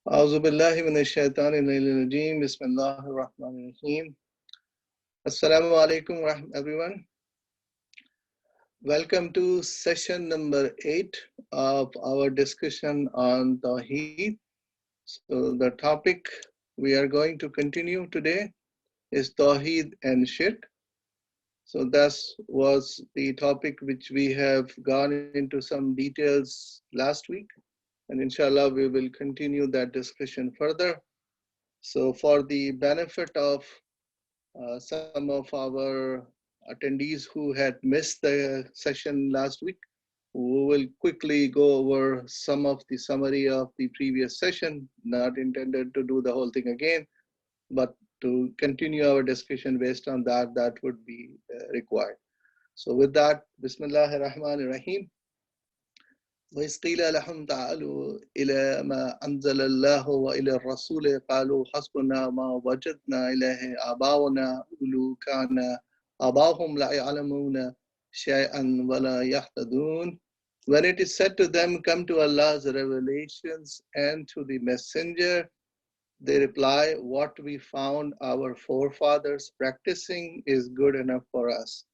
أعوذ بالله من الشيطان الرجيم بسم الله الرحمن الرحيم Assalamu alaikum everyone. Welcome to session number 8 of our discussion on TAUHEED. So the topic we are going to continue today is TAUHEED and SHIRK. So that was the topic which we have gone into some details last week, and inshallah we will continue that discussion further. So for the benefit of some of our attendees who had missed the session last week, we will quickly go over some of the summary of the previous session, not intended to do the whole thing again, but to continue our discussion based on that, that would be required. So with that, Bismillahir Rahmanir Rahim. وإذ قيل لهم تعالوا إلى ما أنزل الله وإلى الرسول قالوا حسبنا ما وجدنا عليه آباؤنا ولو كان آباؤهم لا يعلمون شيئا ولا يهتدون. When it is said to them, come to Allah's revelations and to the messenger, they reply, what we found our forefathers practicing is good enough for us.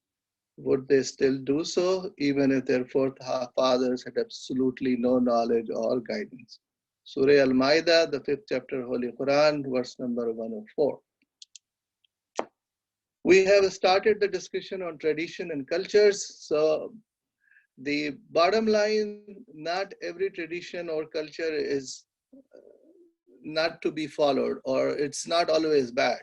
Would they still do so, even if their forefathers had absolutely no knowledge or guidance? Surah Al-Ma'idah, the 5th chapter, Holy Quran, verse number 104. We have started the discussion on tradition and cultures. So the bottom line, not every tradition or culture is not to be followed, or it's not always bad.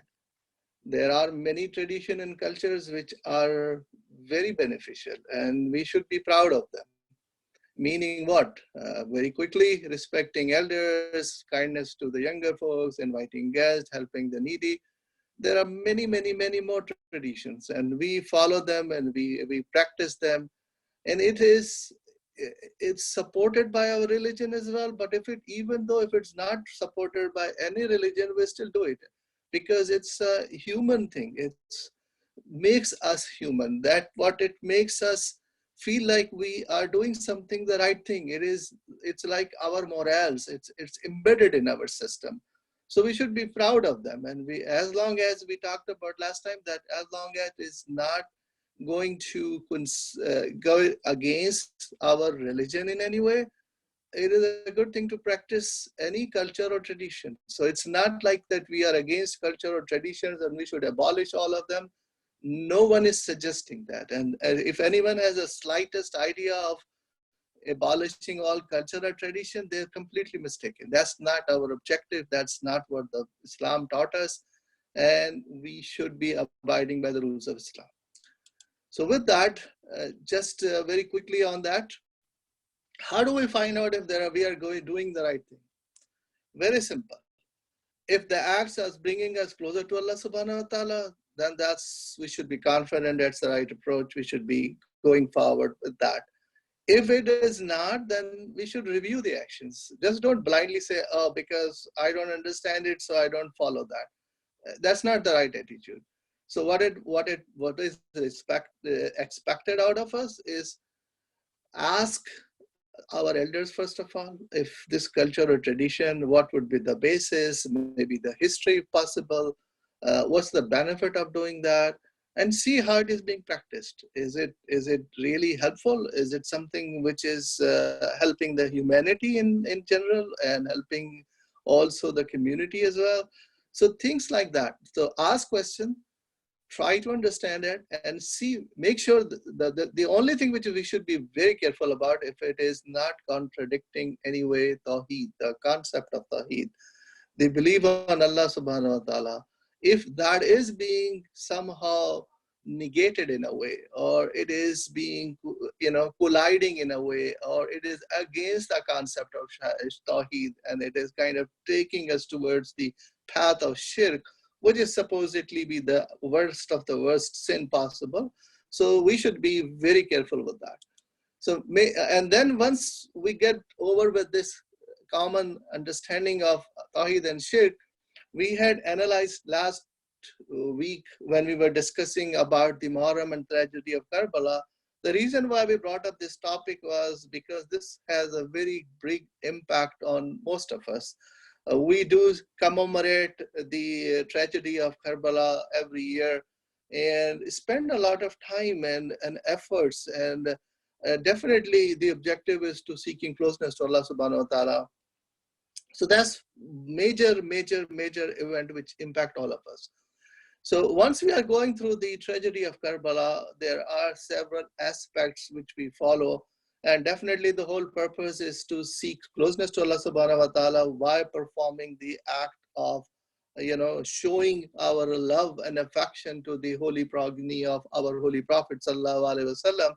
There are many traditions and cultures which are very beneficial, and we should be proud of them. Meaning what? Very quickly, respecting elders, kindness to the younger folks, inviting guests, helping the needy. There are many, many, many more traditions, and we follow them and we practice them. And it's supported by our religion as well. But even though if it's not supported by any religion, we still do it because it's a human thing. It makes us human. That what it makes us feel like we are doing something the right thing. It's like our morals. It's embedded in our system. So we should be proud of them. And as long as we talked about last time, that as long as it's not going to go against our religion in any way, it is a good thing to practice any culture or tradition. So it's not like that we are against culture or traditions and we should abolish all of them. No one is suggesting that. And if anyone has a slightest idea of abolishing all culture or tradition, they're completely mistaken. That's not our objective. That's not what the Islam taught us. And we should be abiding by the rules of Islam. So with that, just very quickly on that, how do we find out if we are doing the right thing? Very simple. If the acts are bringing us closer to Allah subhanahu wa ta'ala, then we should be confident that's the right approach. We should be going forward with that. If it is not, then we should review the actions. Just don't blindly say, oh, because I don't understand it, so I don't follow that. That's not the right attitude. So what is expected out of us is ask our elders, first of all, if this culture or tradition, what would be the basis, maybe the history if possible, what's the benefit of doing that, and see how it is being practiced. Is it really helpful? Is it something which is helping the humanity in general and helping also the community as well? So things like that. So ask questions, try to understand it, and see, make sure the only thing which we should be very careful about, if it is not contradicting any way Tawheed, the concept of Tawheed, the belief on Allah subhanahu wa ta'ala, if that is being somehow negated in a way, or it is being, colliding in a way, or it is against the concept of Tawheed, and it is kind of taking us towards the path of Shirk, which is supposedly be the worst of the worst sin possible. So we should be very careful with that. So and then once we get over with this common understanding of Tawheed and Shirk, we had analyzed last week when we were discussing about the Muharram and tragedy of Karbala. The reason why we brought up this topic was because this has a very big impact on most of us. We do commemorate the tragedy of Karbala every year and spend a lot of time and efforts. And definitely the objective is to seeking closeness to Allah subhanahu wa ta'ala. So that's major event which impact all of us. So once we are going through the tragedy of Karbala, there are several aspects which we follow. And definitely the whole purpose is to seek closeness to Allah subhanahu wa ta'ala while performing the act of, showing our love and affection to the holy progeny of our holy Prophet sallallahu alaihi wasallam.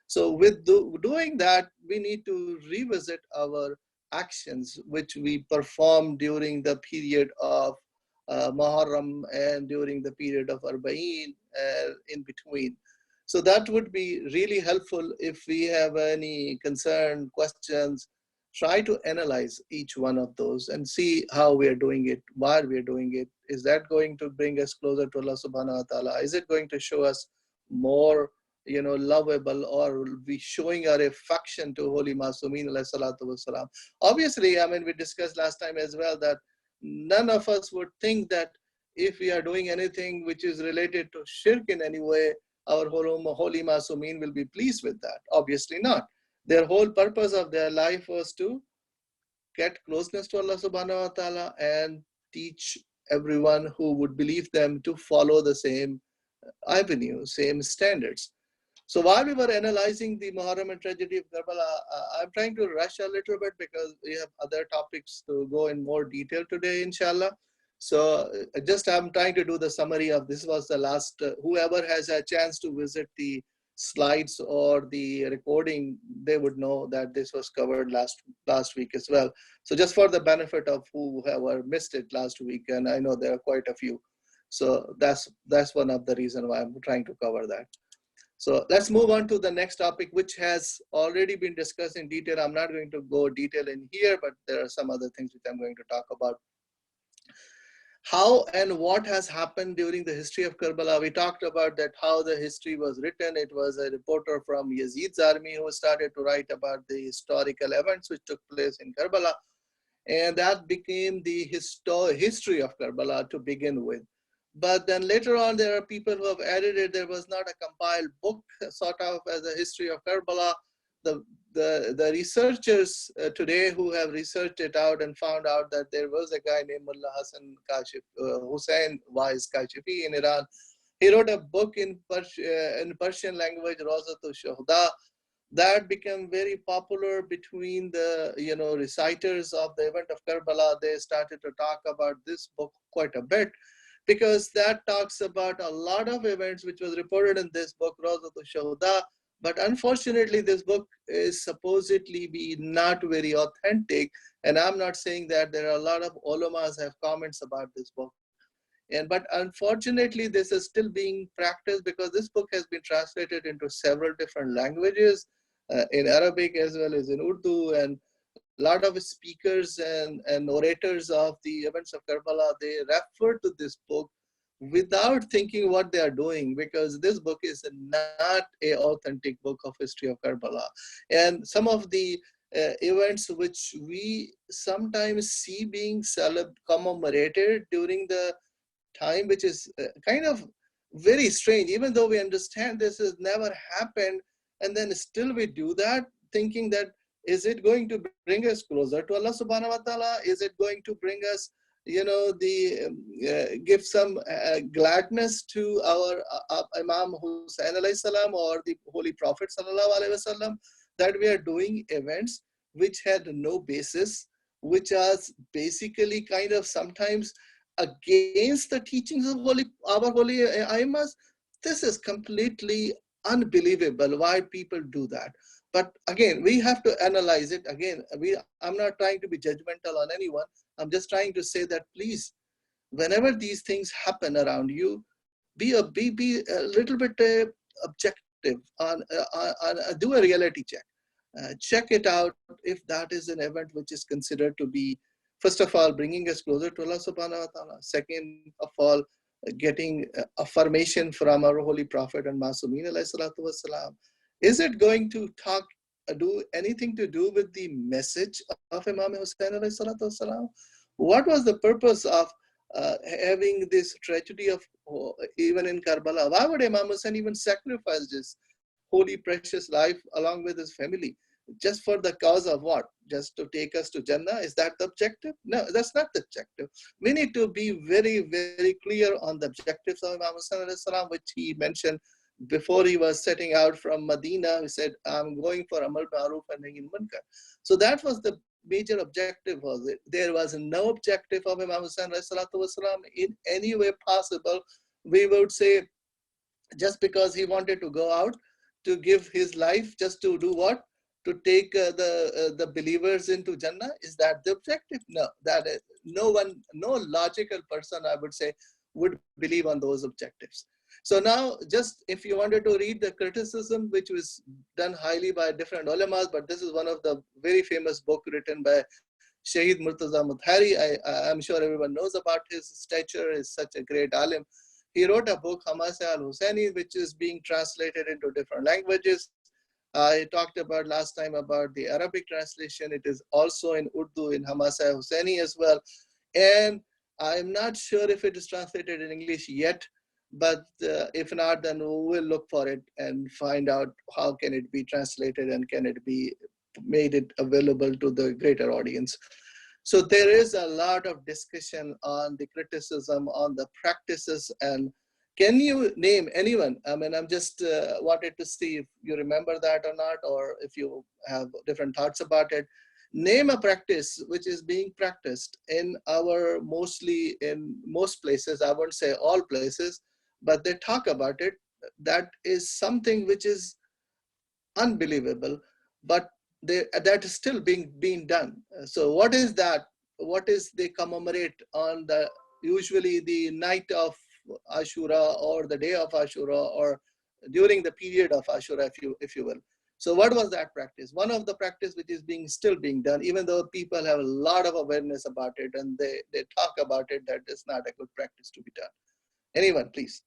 So with doing that, we need to revisit our actions which we perform during the period of Muharram and during the period of Arba'in in between. So that would be really helpful. If we have any concern, questions, try to analyze each one of those and see how we are doing it, why we are doing it. Is that going to bring us closer to Allah subhanahu wa ta'ala? Is it going to show us more lovable, or be showing our affection to Holy Masumin alayhi salatu wasalam? Obviously, I mean, we discussed last time as well that none of us would think that if we are doing anything which is related to shirk in any way, our Holy Masumin will be pleased with that. Obviously not. Their whole purpose of their life was to get closeness to Allah subhanahu wa ta'ala and teach everyone who would believe them to follow the same avenue, same standards. So while we were analyzing the Muharram and tragedy of Karbala, I'm trying to rush a little bit because we have other topics to go in more detail today, inshallah. So just I'm trying to do the summary of this was the last, whoever has a chance to visit the slides or the recording, they would know that this was covered last week as well. So just for the benefit of whoever missed it last week, and I know there are quite a few. So that's one of the reasons why I'm trying to cover that. So let's move on to the next topic, which has already been discussed in detail. I'm not going to go detail in here, but there are some other things which I'm going to talk about. How and what has happened during the history of Karbala. We talked about that, how the history was written. It was a reporter from Yazid's army who started to write about the historical events which took place in Karbala. And that became the history of Karbala to begin with. But then later on, there are people who have added it. There was not a compiled book sort of as a history of Karbala. The researchers today who have researched it out and found out that there was a guy named Mullah Hassan Hussain Wais Kashifi in Iran. He wrote a book in Persian language, Rawzatul Shuhada, that became very popular between the reciters of the event of Karbala. They started to talk about this book quite a bit, because that talks about a lot of events which was reported in this book, Rawzatul Shuhada. But unfortunately, this book is supposedly be not very authentic. And I'm not saying that. There are a lot of ulamas have comments about this book. But unfortunately, this is still being practiced because this book has been translated into several different languages, in Arabic as well as in Urdu, and a lot of speakers and orators of the events of Karbala, they refer to this book without thinking what they are doing, because this book is not an authentic book of history of Karbala. And some of the events which we sometimes see being commemorated during the time, which is kind of very strange, even though we understand this has never happened, and then still we do that, thinking that, is it going to bring us closer to Allah subhanahu wa ta'ala? Is it going to bring us, give some gladness to our Imam Hussain alayhi salam or the Holy Prophet sallallahu alaihi wasallam, that we are doing events which had no basis, which are basically kind of sometimes against the teachings of our holy Aimas? This is completely unbelievable why people do that. But again, we have to analyze it. Again, I'm not trying to be judgmental on anyone. I'm just trying to say that, please, whenever these things happen around you, be a little bit objective do a reality check. Check it out if that is an event which is considered to be, first of all, bringing us closer to Allah subhanahu wa ta'ala. Second of all, getting affirmation from our Holy Prophet and Masumin alayhi salatu wasalam. Is it going to do anything to do with the message of Imam Hussain alayhi salatu wasalam? What was the purpose of having this tragedy of even in Karbala? Why would Imam Hussein even sacrifice his holy, precious life along with his family? Just for the cause of what? Just to take us to Jannah? Is that the objective? No, that's not the objective. We need to be very, very clear on the objectives of Imam Hussein, which he mentioned before he was setting out from Medina. He said, I'm going for Amal Ma'ruf and Nahi Munkar. So that was the major objective was it. There was no objective of Imam Hussein in any way possible. We would say just because he wanted to go out to give his life, just to do what? To take the believers into Jannah. Is that the objective? No, that is, no one, no logical person, I would say, would believe on those objectives. So now, just if you wanted to read the criticism, which was done highly by different ulamas, but this is one of the very famous book written by Shaheed Murtaza Mudhari. I'm sure everyone knows about his stature. Is such a great alim. He wrote a book, Hamasa al-Husseini, which is being translated into different languages. I talked about last time about the Arabic translation. It is also in Urdu, in Hamasa al-Husseini as well. And I'm not sure if it is translated in English yet, but if not, then we will look for it and find out how can it be translated and can it be made it available to the greater audience. So there is a lot of discussion on the criticism, on the practices. And can you name anyone? I mean, I'm just wanted to see if you remember that or not, or if you have different thoughts about it. Name a practice which is being practiced in mostly in most places, I won't say all places, but they talk about it. That is something which is unbelievable, but that is still being done. So what is that? What is they commemorate on the usually the night of Ashura or the day of Ashura or during the period of Ashura, if you will. So what was that practice? One of the practice which is still being done, even though people have a lot of awareness about it and they talk about it, that is not a good practice to be done. Anyone, please.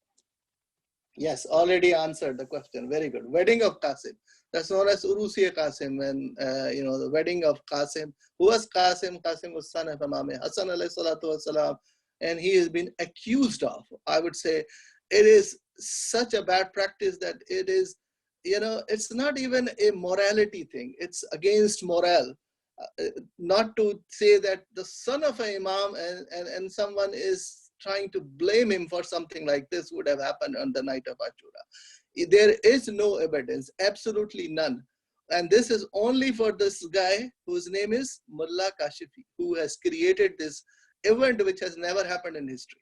Yes, already answered the question. Very good. Wedding of Qasim. That's known as Urusiya Qasim. And, the wedding of Qasim. Who was Qasim? Qasim was son of Imam Hassan alayhi salatu wasalam. And he has been accused of, I would say, it is such a bad practice that it is, it's not even a morality thing. It's against morale. Not to say that the son of an Imam and someone is trying to blame him for something like this would have happened on the night of Ashura. There is no evidence, absolutely none. And this is only for this guy whose name is Mullah Kashifi, who has created this event which has never happened in history.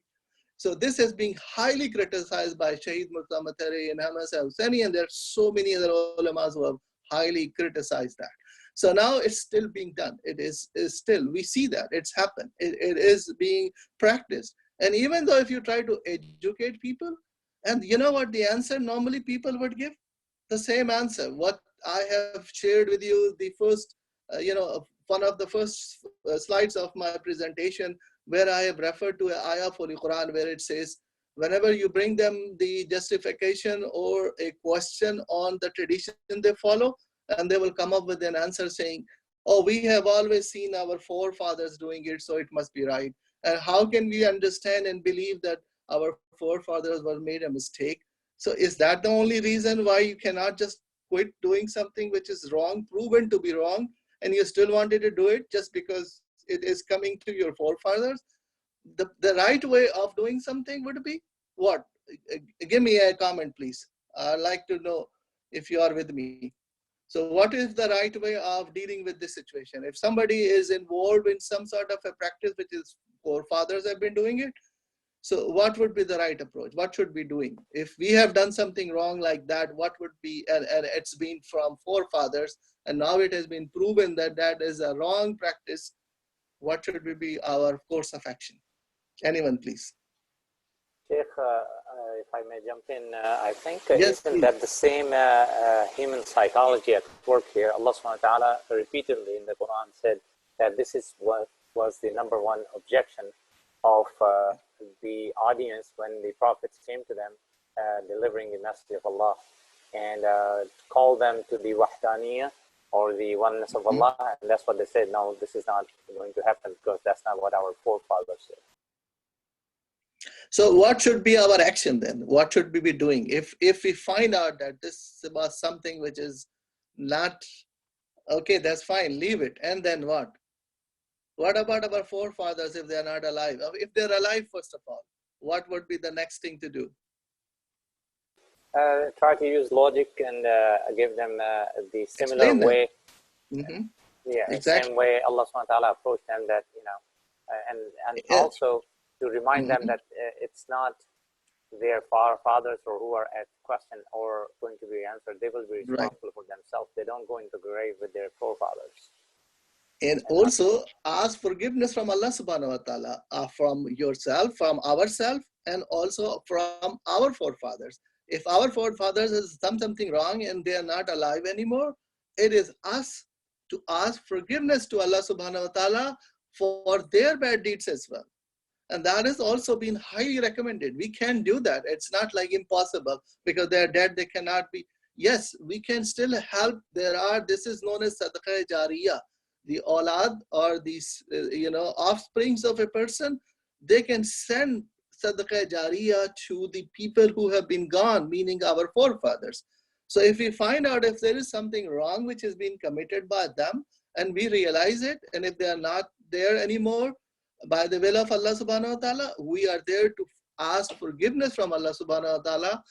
So this has been highly criticized by Shaheed Murtaza Mudhari and Hamasa al-Husseini, and there are so many other ulamas who have highly criticized that. So now it's still being done. It is still, we see that it's happened. It is being practiced. And even though if you try to educate people, and you know what the answer normally people would give? The same answer. What I have shared with you, the first, one of the first slides of my presentation, where I have referred to an ayah for the Quran, where it says, whenever you bring them the justification or a question on the tradition they follow, and they will come up with an answer saying, oh, we have always seen our forefathers doing it, so it must be right. And how can we understand and believe that our forefathers were made a mistake? So is that the only reason why you cannot just quit doing something which is wrong, proven to be wrong, and you still wanted to do it just because it is coming to your forefathers? The right way of doing something would be what? Give me a comment, please. I'd like to know if you are with me. So what is the right way of dealing with this situation? If somebody is involved in some sort of a practice which is forefathers have been doing it, so what would be the right approach? What should we be doing? If we have done something wrong like that, what would be, and it's been from forefathers, and now it has been proven that that is a wrong practice, what should be our course of action? Anyone, please. Sheikh, if I may jump in, I think yes, isn't that the same human psychology at work here? Allah subhanahu wa ta'ala repeatedly in the Quran said that this is what was the number one objection of the audience when the prophets came to them delivering the message of Allah, and call them to the wahdaniyah or the oneness of Allah, and that's what they said. No, this is not going to happen because that's not what our forefathers said. So what should be our action then? What should we be doing if we find out that this was something which is not okay? That's fine, leave it. And then what? What about our forefathers if they are not alive? If they're alive, first of all, what would be the next thing to do? Try to use logic and give them the similar Explain them. way. Yeah, The exactly. same way Allah subhanahu wa ta'ala approached them, that, you know, and also to remind them that it's not their fathers or who are at question or going to be answered. They will be responsible for themselves. They don't go into the grave with their forefathers. And also ask forgiveness from Allah subhanahu wa ta'ala, from yourself, from ourselves, and also from our forefathers. If our forefathers has done something wrong and they are not alive anymore, it is us to ask forgiveness to Allah subhanahu wa ta'ala for their bad deeds as well. And that has also been highly recommended. We can do that. It's not like impossible because they are dead, they cannot be. Yes, we can still help. This is known as sadaqah jariyah. The aulad or these, offsprings of a person, they can send sadaqah jariyah to the people who have been gone, meaning our forefathers. So if we find out if there is something wrong which has been committed by them and we realize it, and if they are not there anymore, by the will of Allah subhanahu wa ta'ala, we are there to ask forgiveness from Allah subhanahu wa ta'ala,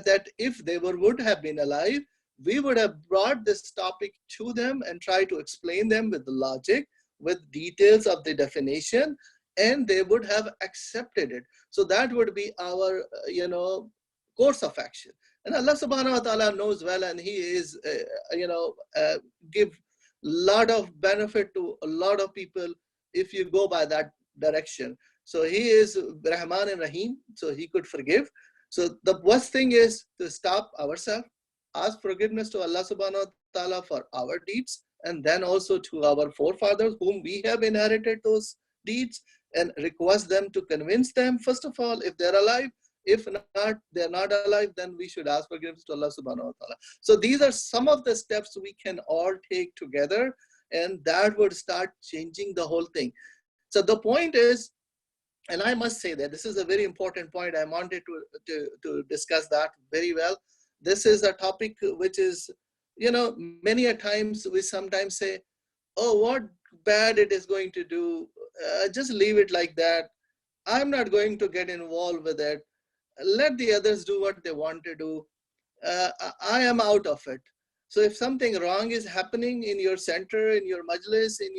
that if they would have been alive, we would have brought this topic to them and try to explain them with the logic, with details of the definition, and they would have accepted it. So that would be our, course of action. And Allah subhanahu wa ta'ala knows well, and He is, give lot of benefit to a lot of people if you go by that direction. So He is Rahman and Rahim, so He could forgive. So the worst thing is to stop ourselves, ask forgiveness to Allah subhanahu wa ta'ala for our deeds, and then also to our forefathers whom we have inherited those deeds, and request them to convince them, first of all, if they're alive. If not, they're not alive, then we should ask forgiveness to Allah subhanahu wa ta'ala. So these are some of the steps we can all take together, and that would start changing the whole thing. So the point is, and I must say that this is a very important point. I wanted to discuss that very well. This is a topic which is, many a times we sometimes say, oh, what bad it is going to do. Just leave it like that. I'm not going to get involved with it. Let the others do what they want to do. I am out of it. So if something wrong is happening in your center, in your majlis, in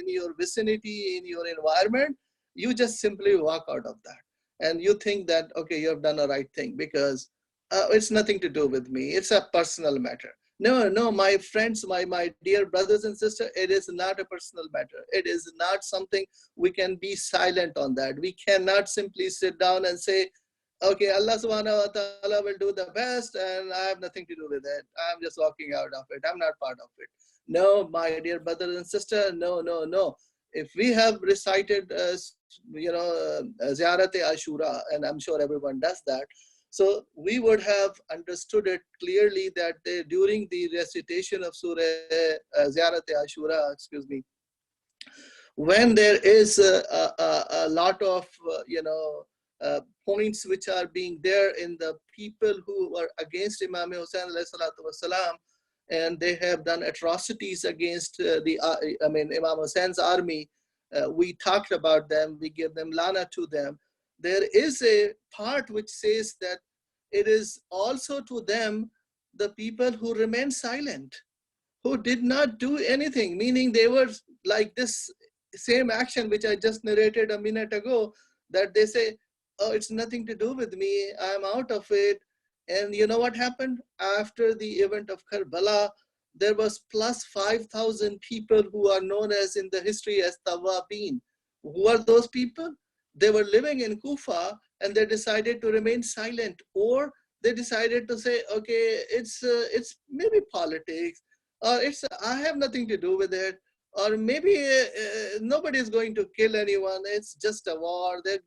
your vicinity, in your environment, you just simply walk out of that. And you think that, okay, you have done the right thing because it's nothing to do with me. It's a personal matter. No, my friends, my dear brothers and sisters, it is not a personal matter. It is not something we can be silent on that. We cannot simply sit down and say, okay, Allah subhanahu wa ta'ala will do the best and I have nothing to do with it. I'm just walking out of it. I'm not part of it. No, my dear brothers and sisters, no. If we have recited, Ziyarat Ashura, and I'm sure everyone does that, so we would have understood it clearly that during the recitation of Surah Ziyarat Ashura, when there is a lot of, points which are being there in the people who are against Imam Hussain alayhi salatu wasalam, and they have done atrocities against Imam Hussein's army. We talked about them, we give them lana to them. There is a part which says that it is also to them, the people who remain silent, who did not do anything, meaning they were like this same action which I just narrated a minute ago, that they say, oh, it's nothing to do with me, I'm out of it. And you know what happened? After the event of Karbala, there was plus 5,000 people who are known as in the history as Tawabin. Who are those people? They were living in Kufa and they decided to remain silent, or they decided to say, okay, it's maybe politics, or I have nothing to do with it, or maybe nobody is going to kill anyone, it's just a war, they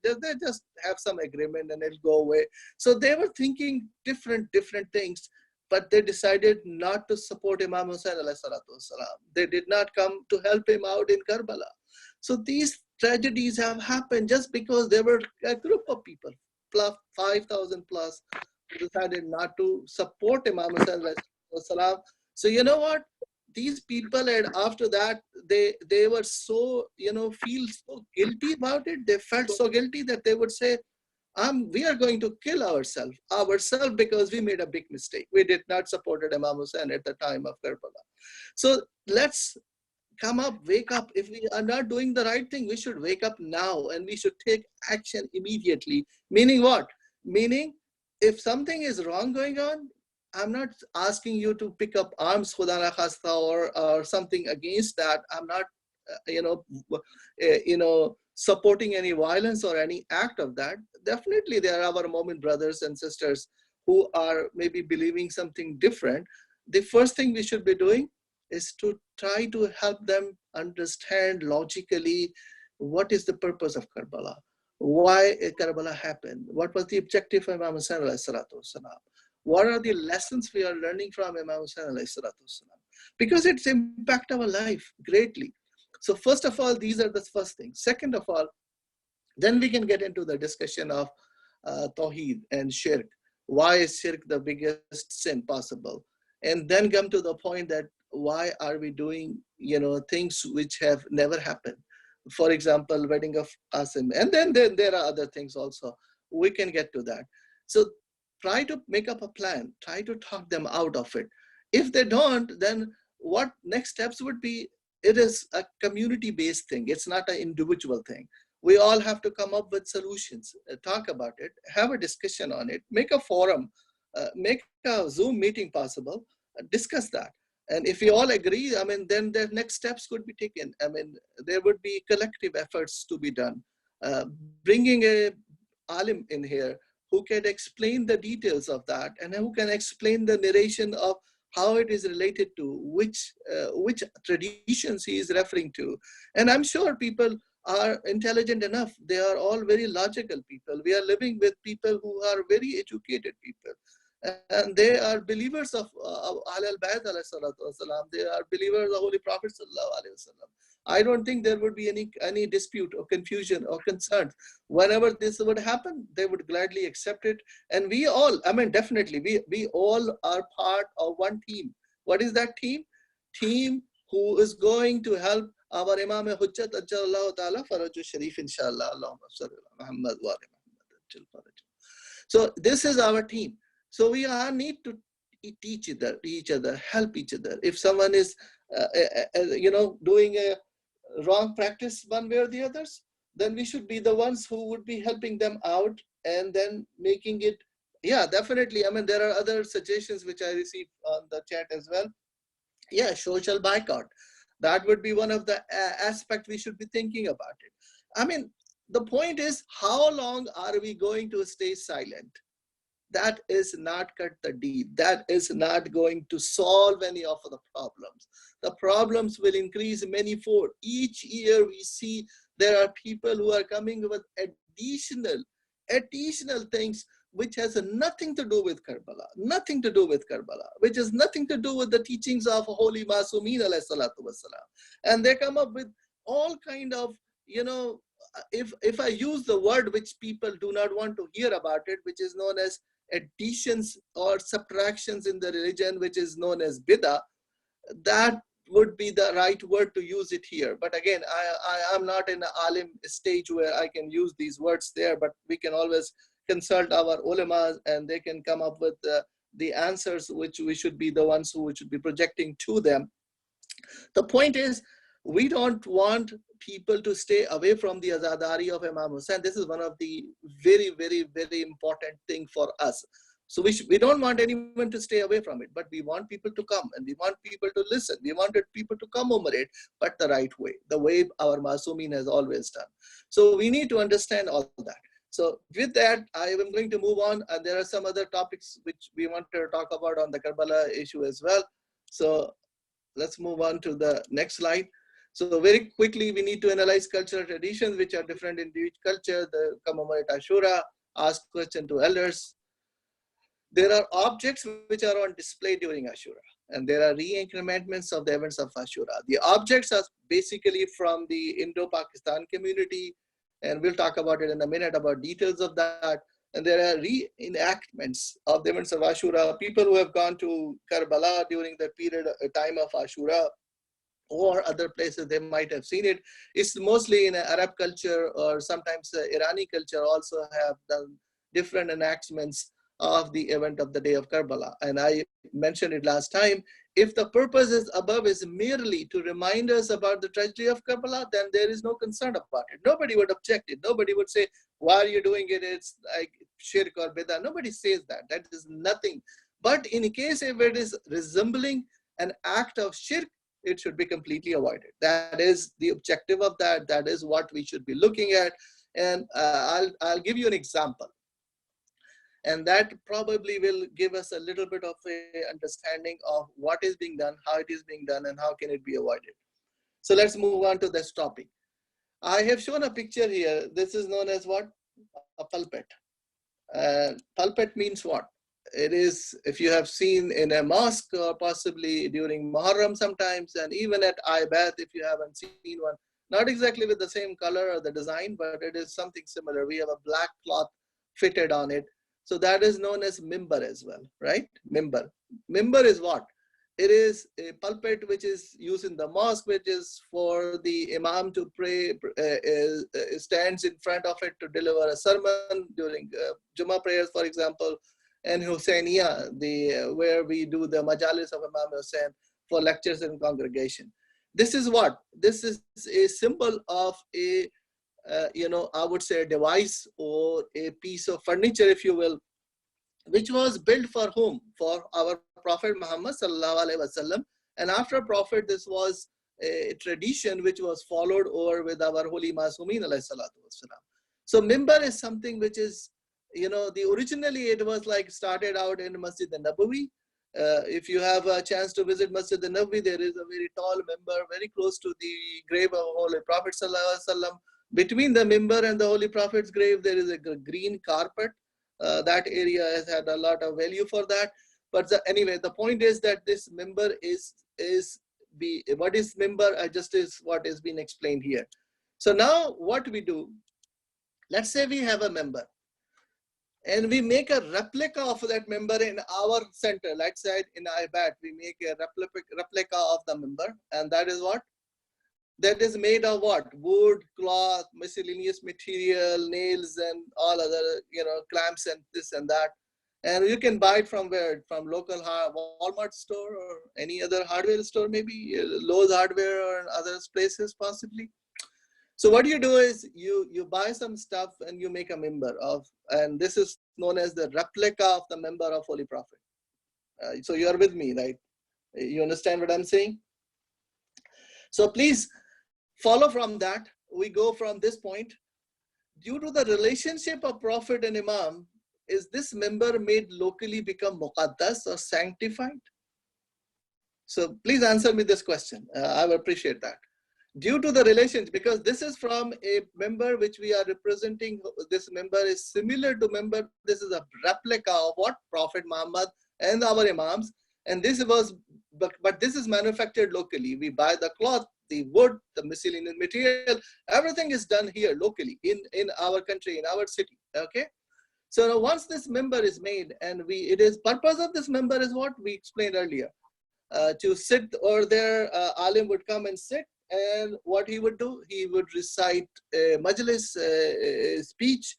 just have some agreement and it'll go away. So they were thinking different things. but they decided not to support Imam Hussein alayhi salatu wasalam. They did not come to help him out in Karbala. So these tragedies have happened just because there were a group of people, plus 5,000 plus, who decided not to support Imam Hussein alayhi salatu wasalam. So you know what? These people, and after that, they were so, feel so guilty about it. They felt so guilty that they would say, we are going to kill ourselves because we made a big mistake. We did not support Imam Hussein at the time of Karbala. So let's come up, wake up. If we are not doing the right thing, we should wake up now and we should take action immediately. Meaning what? Meaning, if something is wrong going on, I'm not asking you to pick up arms, khuda na khasta, or something against that. I'm not, supporting any violence or any act of that. Definitely, there are our Mu'min brothers and sisters who are maybe believing something different. The first thing we should be doing is to try to help them understand logically what is the purpose of Karbala, why Karbala happened, what was the objective of Imam Hussain alayhi salatu wasalam, what are the lessons we are learning from Imam Hussain alayhi salatu wasalam, because it's impact our life greatly. So first of all, these are the first things. Second of all, then we can get into the discussion of TAUHEED and SHIRK. Why is SHIRK the biggest sin possible? And then come to the point that why are we doing, things which have never happened? For example, wedding of Asim. And then there are other things also. We can get to that. So try to make up a plan. Try to talk them out of it. If they don't, then what next steps would be? It is a community-based thing. It's not an individual thing. We all have to come up with solutions, talk about it, have a discussion on it, make a forum, make a Zoom meeting possible, discuss that. And if we all agree, then the next steps could be taken. There would be collective efforts to be done. Bringing a alim in here who can explain the details of that and who can explain the narration of how it is related to which traditions he is referring to. And I'm sure people are intelligent enough. They are all very logical people. We are living with people who are very educated people. And they are believers of Ahlul Bayt alayhi salatu wasalam. They are believers of Holy Prophet sallallahu alaihi wasallam. I don't think there would be any dispute or confusion or concern. Whenever this would happen, they would gladly accept it. And we all, definitely, we all are part of one team. What is that team? Team who is going to help our Imam Hujjat Ajjallahu Ta'ala Faraju Sharif, inshallah. Allahumma salli ala Muhammad wa ala Muhammad. So this is our team. So we all need to teach each other, help each other. If someone is, doing a wrong practice one way or the others, then we should be the ones who would be helping them out and then making it. Yeah, definitely. There are other suggestions which I received on the chat as well. Yeah, social boycott. That would be one of the aspects we should be thinking about it. The point is, how long are we going to stay silent? That is not cut the deed. That is not going to solve any of the problems. The problems will increase manyfold. Each year we see there are people who are coming with additional things which has nothing to do with Karbala, which has nothing to do with the teachings of Holy Masumin alayhi salatu wasalam. And they come up with all kind of, if I use the word which people do not want to hear about it, which is known as additions or subtractions in the religion, which is known as bid'ah, that would be the right word to use it here. But again, I am not in an alim stage where I can use these words there, but we can always consult our ulamas and they can come up with the answers which we should be the ones who should be projecting to them. The point is, we don't want people to stay away from the azadari of Imam Hussain. This is one of the very, very, very important thing for us. So we don't want anyone to stay away from it, but we want people to come and we want people to listen. We wanted people to come over it, but the right way, the way our Masumin has always done. So we need to understand all that. So with that, I am going to move on. And there are some other topics which we want to talk about on the Karbala issue as well. So let's move on to the next slide. So very quickly, we need to analyze cultural traditions which are different in each culture. The commemorate Ashura, ask question to elders. There are objects which are on display during Ashura, and there are reenactments of the events of Ashura. The objects are basically from the Indo-Pakistan community, and we'll talk about it in a minute about details of that. And there are reenactments of the events of Ashura. People who have gone to Karbala during the period time of Ashura or other places, they might have seen it. It's mostly in Arab culture, or sometimes Irani culture also have done different enactments of the event of the day of Karbala. And I mentioned it last time. If the purpose is above is merely to remind us about the tragedy of Karbala, then there is no concern about it. Nobody would object it. Nobody would say, why are you doing it? It's like shirk or bidah. Nobody says that. That is nothing. But in case if it is resembling an act of shirk, it should be completely avoided. That is the objective of that. That is what we should be looking at. And I'll give you an example. And that probably will give us a little bit of a understanding of what is being done, how it is being done, and how can it be avoided. So let's move on to this topic. I have shown a picture here. This is known as what? A pulpit. Pulpit means what? It is, if you have seen in a mosque or possibly during Muharram sometimes, and even at AQAID, if you haven't seen one, not exactly with the same color or the design, but it is something similar. We have a black cloth fitted on it. So that is known as mimbar as well, right? Mimbar. Mimbar is what? It is a pulpit which is used in the mosque, which is for the imam to pray, stands in front of it to deliver a sermon during Jummah prayers, for example, and Husainiya, where we do the majalis of Imam Hussain for lectures in congregation. This is what? This is a symbol of a I would say a device or a piece of furniture, if you will, which was built for whom? For our Prophet Muhammad sallallahu alaihi wasallam. And after Prophet, this was a tradition which was followed over with our holy Masumeen alayhi salatu wasalam. So mimbar is something which is, originally it was like started out in Masjid al-Nabawi. If you have a chance to visit Masjid al-Nabawi, there is a very tall mimbar very close to the grave of Holy Prophet sallallahu alaihi wasallam. Between the mimbar and the Holy Prophet's grave, there is a green carpet. That area has had a lot of value for that. But anyway, the point is that this mimbar what is mimbar? Just is what is being explained here. So now what we do, let's say we have a member and we make a replica of that member in our center. Let's say in AQAID, we make a replica of the member, and that is what? That is made of what? Wood, cloth, miscellaneous material, nails, and all other, clamps and this and that. And you can buy it from where? From local Walmart store or any other hardware store, maybe Lowe's Hardware or other places possibly. So what you do is you buy some stuff and you make a member of, and this is known as the replica of the member of Holy Prophet. So you are with me, right? You understand what I'm saying? So please follow from that. We go from this point. Due to the relationship of Prophet and Imam, is this member made locally become muqaddas or sanctified? So please answer me this question. I would appreciate that. Due to the relationship, because this is from a member which we are representing, this member is similar to member. This is a replica of what? Prophet Muhammad and our Imams. And this was, but this is manufactured locally. We buy the cloth, the wood, the miscellaneous material, everything is done here locally in our country, in our city, okay? So once this member is made, and purpose of this member is what we explained earlier, to sit over there, alim would come and sit, and what he would do, he would recite a majlis, speech.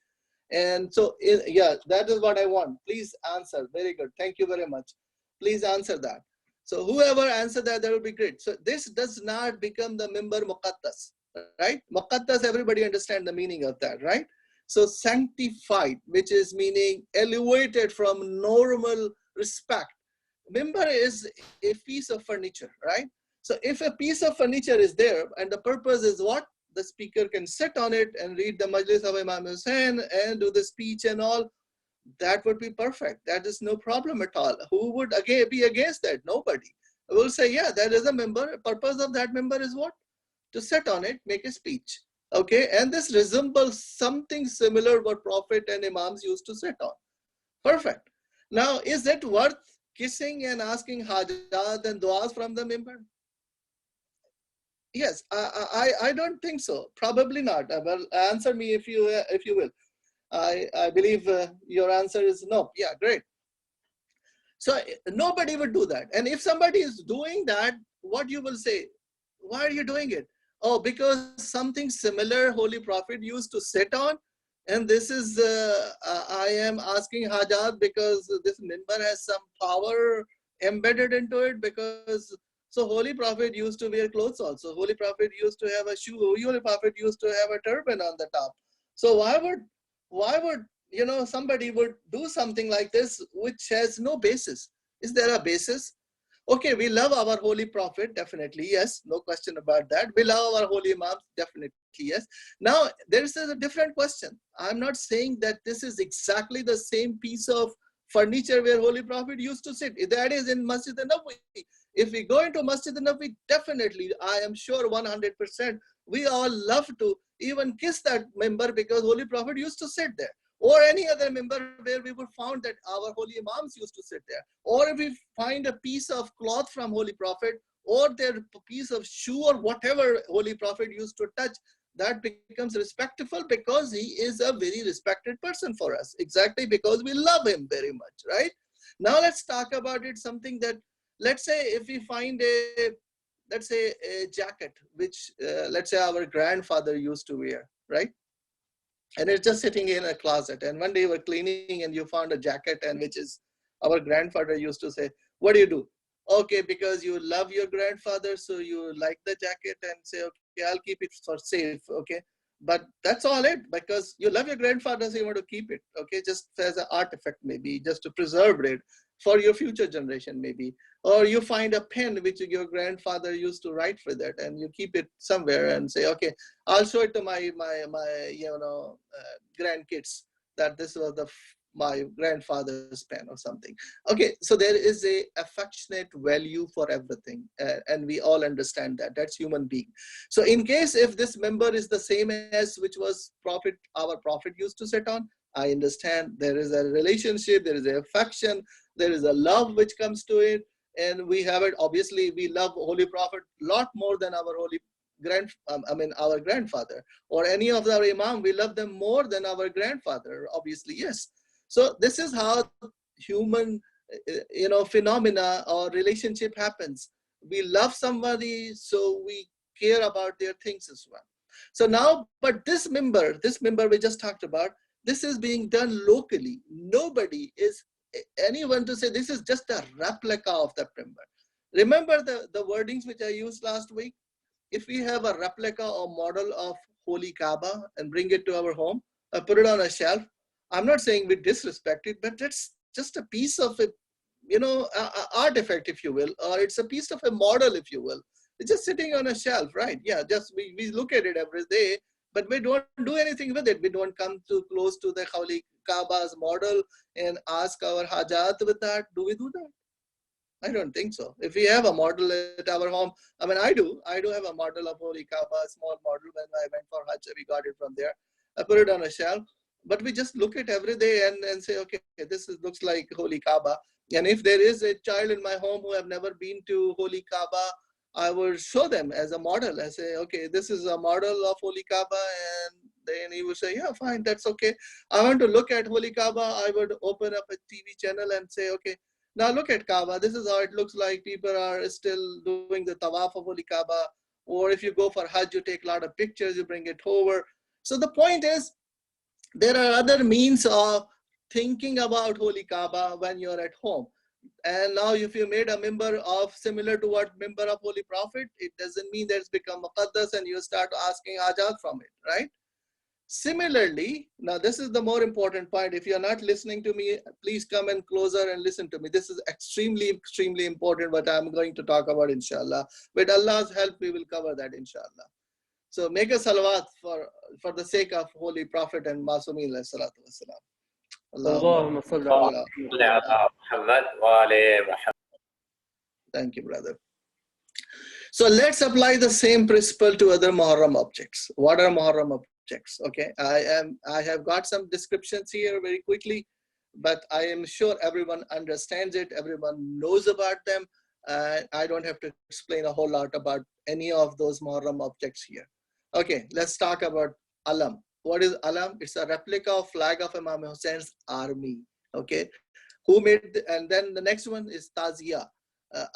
And so, yeah, that is what I want. Please answer. Very good. Thank you very much. Please answer that. So whoever answered that will be great. So this does not become the member muqaddas, right? Muqaddas, everybody understand the meaning of that, right? So sanctified, which is meaning elevated from normal respect. Member is a piece of furniture, right? So if a piece of furniture is there and the purpose is what? The speaker can sit on it and read the majlis of Imam Hussain and do the speech and all, that would be perfect. That is no problem at all. Who would again be against that? Nobody. Will say, yeah, that is a member. Purpose of that member is what? To sit on it, make a speech. Okay, and this resembles something similar what Prophet and Imams used to sit on. Perfect. Now, is it worth kissing and asking hajat and du'as from the member? Yes, I don't think so. Probably not. Well, answer me if you will. I believe your answer is no. Yeah, great. So nobody would do that. And if somebody is doing that, what you will say? Why are you doing it? Oh, because something similar Holy Prophet used to sit on. And this is, I am asking hajat because this member has some power embedded into it, because so Holy Prophet used to wear clothes also. Holy Prophet used to have a shoe. Holy Prophet used to have a turban on the top. So why would somebody would do something like this which has no basis? Is there a basis? Okay, we love our Holy Prophet, definitely, yes, no question about that. We love our Holy Imams, definitely, yes. Now, there is a different question. I'm not saying that this is exactly the same piece of furniture where Holy Prophet used to sit. That is in Masjid al-Nabawi. If we go into Masjid al-Nabawi, definitely, I am sure 100%, we all love to even kiss that member because Holy Prophet used to sit there. Or any other member where we would found that our holy imams used to sit there. Or if we find a piece of cloth from Holy Prophet, or their piece of shoe or whatever Holy Prophet used to touch, that becomes respectful because he is a very respected person for us. Exactly, because we love him very much, right? Now let's talk about it, something that, let's say if we find let's say a jacket, which let's say our grandfather used to wear, right? And it's just sitting in a closet. And one day you were cleaning and you found a jacket, and which is our grandfather used to say, what do you do? Okay, because you love your grandfather, so you like the jacket and say, okay, I'll keep it for safe, okay? But that's all it, because you love your grandfather, so you want to keep it, okay? Just as an artifact, maybe, just to preserve it for your future generation, maybe. Or you find a pen which your grandfather used to write with it, and you keep it somewhere and say, okay, I'll show it to my grandkids that this was my grandfather's pen or something. Okay, so there is a affectionate value for everything, and we all understand that. That's human being. So in case if this member is the same as which was our prophet used to sit on, I understand there is a relationship, there is an affection, there is a love which comes to it, and we have it. Obviously, we love Holy Prophet a lot more than our our grandfather or any of our imam. We love them more than our grandfather, obviously, yes. So this is how human, phenomena or relationship happens. We love somebody, so we care about their things as well. So now, but this member we just talked about, this is being done locally. Nobody is anyone to say this is just a replica of that member. Remember the wordings which I used last week? If we have a replica or model of Holy Kaaba and bring it to our home, put it on a shelf, I'm not saying we disrespect it, but it's just a piece of a, artifact, if you will, or it's a piece of a model, if you will. It's just sitting on a shelf, right? Yeah, just we look at it every day, but we don't do anything with it. We don't come too close to the Holy Kaaba's model and ask our hajat with that. Do we do that? I don't think so. If we have a model at our home, I mean, I do have a model of Holy Kaaba, a small model. When I went for Hajj, we got it from there. I put it on a shelf, but we just look at every day and say, okay, looks like Holy Kaaba. And if there is a child in my home who have never been to Holy Kaaba, I will show them as a model. I say, okay, this is a model of Holy Kaaba, and then he will say, yeah, fine, that's okay. I want to look at Holy Kaaba. I would open up a TV channel and say, okay, now look at Kaaba. This is how it looks like. People are still doing the tawaf of Holy Kaaba. Or if you go for Hajj, you take a lot of pictures, you bring it over. So the point is, there are other means of thinking about Holy Kaaba when you're at home. And now if you made a member of similar to what member of Holy Prophet, it doesn't mean that it's become Muqaddas and you start asking Ajat from it, right? Similarly, now this is the more important point. If you're not listening to me, please come and closer and listen to me. This is extremely, extremely important what I'm going to talk about, inshallah. With Allah's help, we will cover that, inshallah. So make a salawat for the sake of Holy Prophet and Masumi alayhi salatu wasalam. اللهم صل على محمد وعلى محمد. Thank you, brother. So let's apply the same principle to other Muharram objects. What are Muharram objects? Okay, I have got some descriptions here very quickly. but I am sure everyone understands it, everyone knows about them. I don't have to explain a whole lot about any of those Muharram objects here. Okay, let's talk about Alam. What is Alam? It's a replica of flag of Imam Hussein's army. Okay, who made, and then the next one is Tazia.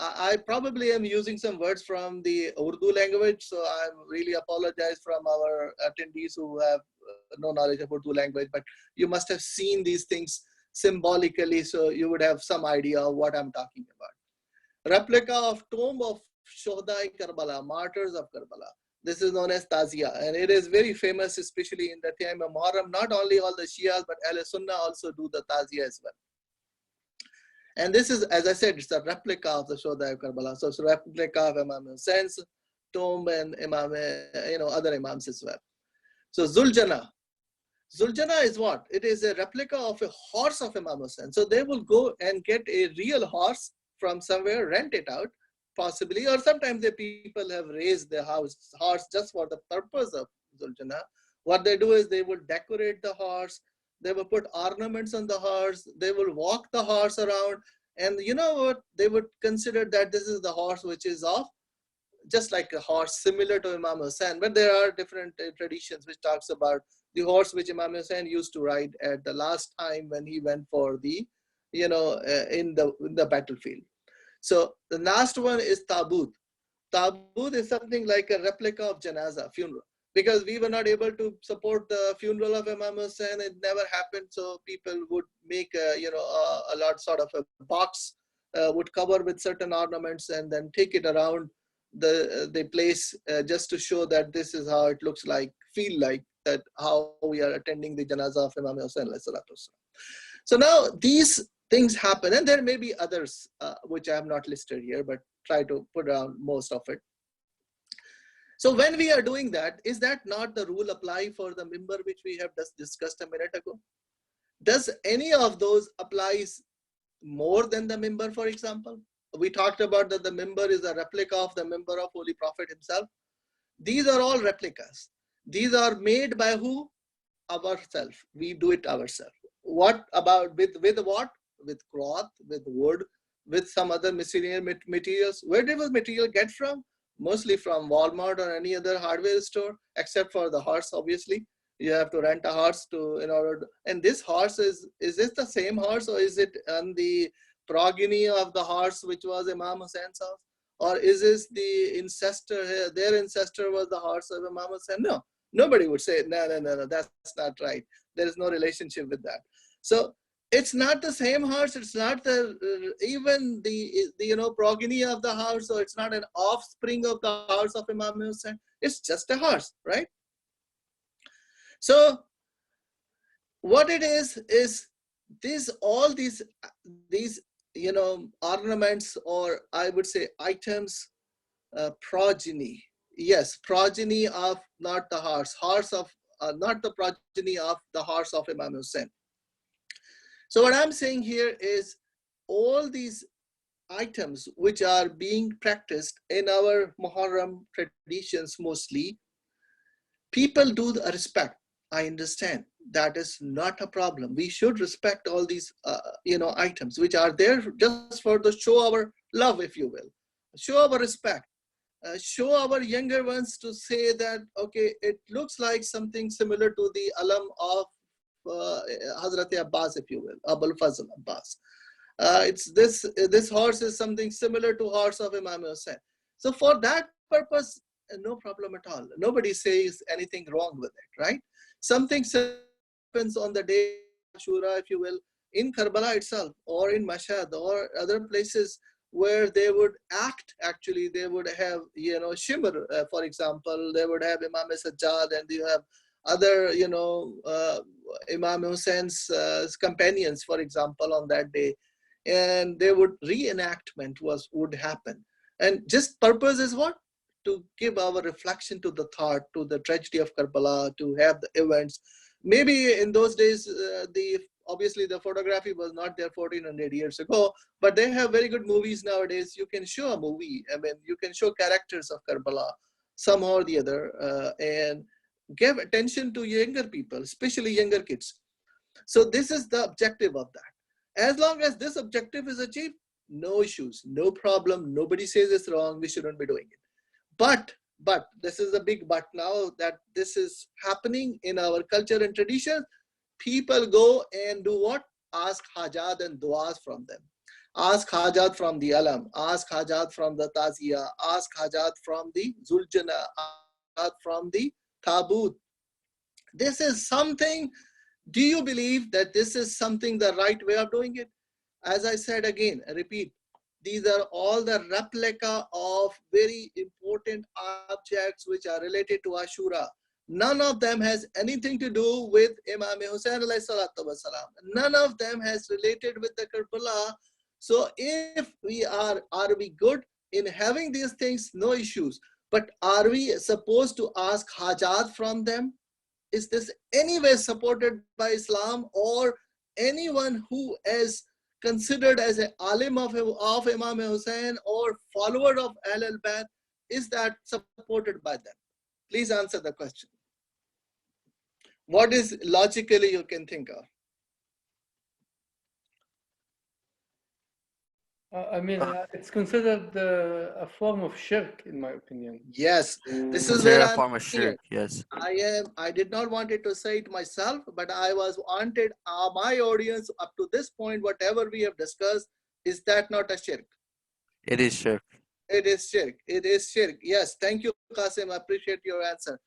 I probably am using some words from the Urdu language, so I really apologize from our attendees who have no knowledge of Urdu language, but you must have seen these things symbolically, so you would have some idea of what I'm talking about. Replica of tomb of Shohdai Karbala, martyrs of Karbala. This is known as Tazia, and it is very famous, especially in the time of Muharram. Not only all the Shias, but Ahl Sunnah also do the Tazia as well. And this is, as I said, it's a replica of the Shohdai of Karbala. So it's a replica of Imam Hussein's tomb and Imam, other Imams as well. So Zuljana. Zuljana is what? It is a replica of a horse of Imam Hussein. So they will go and get a real horse from somewhere, rent it out, possibly, or sometimes the people have raised the horse just for the purpose of Zuljana. What they do is they will decorate the horse, they will put ornaments on the horse, they will walk the horse around, and you know what? They would consider that this is the horse which is of, just like a horse similar to Imam Hussein, but there are different traditions which talks about the horse which Imam Hussein used to ride at the last time when he went for the, in the battlefield. So the last one is Tabut. Tabut is something like a replica of Janaza, funeral. Because we were not able to support the funeral of Imam Hussein, it never happened. So people would make a lot sort of a box, would cover with certain ornaments and then take it around the place just to show that this is how it looks like, feel like that how we are attending the Janaza of Imam Hussein. So now these things happen, and there may be others which I have not listed here, but try to put down most of it. So when we are doing that, is that not the rule apply for the mimbar which we have just discussed a minute ago? Does any of those applies more than the mimbar, for example? We talked about that the mimbar is a replica of the mimbar of Holy Prophet himself. These are all replicas. These are made by who? Ourselves. We do it ourselves. What about with what? With cloth, with wood, with some other materials. Where did the material get from? Mostly from Walmart or any other hardware store, except for the horse, obviously. You have to rent a horse in order to, and this horse is this the same horse, or is it on the progeny of the horse which was Imam Hussein's horse? Or is this the ancestor, their ancestor was the horse of Imam Hussein? No, nobody would say, no, that's not right. There is no relationship with that. So it's not the same horse. It's not even the progeny of the horse, or it's not an offspring of the horse of Imam Hussein. It's just a horse, right? So what it is all these ornaments, or I would say items, progeny. Yes, progeny of not the horse of not the progeny of the horse of Imam Hussein. So what I'm saying here is all these items which are being practiced in our Muharram traditions mostly, people do the respect. I understand that is not a problem. We should respect all these items which are there just for to show our love, if you will, show our respect, show our younger ones to say that, okay, it looks like something similar to the alam of Hazrat Abbas, if you will, Abul Fazl Abbas. It's this horse is something similar to horse of Imam Hussein. So for that purpose, no problem at all. Nobody says anything wrong with it, right? Something happens on the day of Ashura, if you will, in Karbala itself, or in Mashhad, or other places where they would act. Actually, they would have shimr, for example. They would have Imam Sajjad, and you have other Imam Hussein's companions, for example, on that day, and they would reenactment would happen. And just purpose is what? To give our reflection to the thought, to the tragedy of Karbala, to have the events. Maybe in those days, obviously the photography was not there 1400 years ago, but they have very good movies nowadays. You can show a movie. I mean, you can show characters of Karbala somehow or the other, and give attention to younger people, especially younger kids. So this is the objective of that. As long as this objective is achieved, no issues, no problem. Nobody says it's wrong. We shouldn't be doing it. But this is a big but now that this is happening in our culture and tradition. People go and do what? Ask hajat and duas from them. Ask hajat from the alam. Ask hajat from the taziyah. Ask hajat from the zuljana. Ask hajat from the tabut. This is something. Do you believe that this is something the right way of doing it? As I said again, I repeat, these are all the replica of very important objects which are related to Ashura. None of them has anything to do with Imam Hussain alayhi salatu wasalam. None of them has related with the Karbala. So if we are we good in having these things? No issues. But are we supposed to ask hajat from them? Is this anyway supported by Islam, or anyone who is considered as an alim of Imam Hussain or follower of al-Bayt, is that supported by them? Please answer the question. What is logically you can think of? I mean, it's considered a form of shirk, in my opinion. Yes, this is Consider where a form I'm of shirk, yes. I did not wanted to say it myself, but I was wanted my audience up to this point, whatever we have discussed, is that not a shirk? It is shirk. It is shirk. It is shirk. Yes, thank you, Qasim. I appreciate your answer.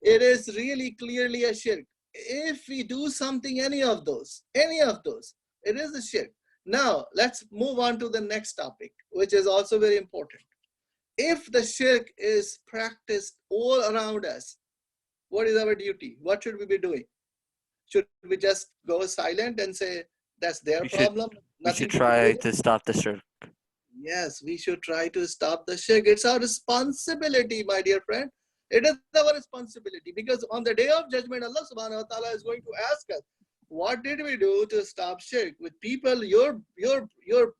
It is really clearly a shirk. If we do something, any of those, it is a shirk. Now, let's move on to the next topic, which is also very important. If the shirk is practiced all around us, what is our duty? What should we be doing? Should we just go silent and say, that's their problem? We should try to stop the shirk. Yes, we should try to stop the shirk. It's our responsibility, my dear friend. It is our responsibility, because on the day of judgment, Allah subhanahu wa ta'ala is going to ask us, what did we do to stop shirk? With people, your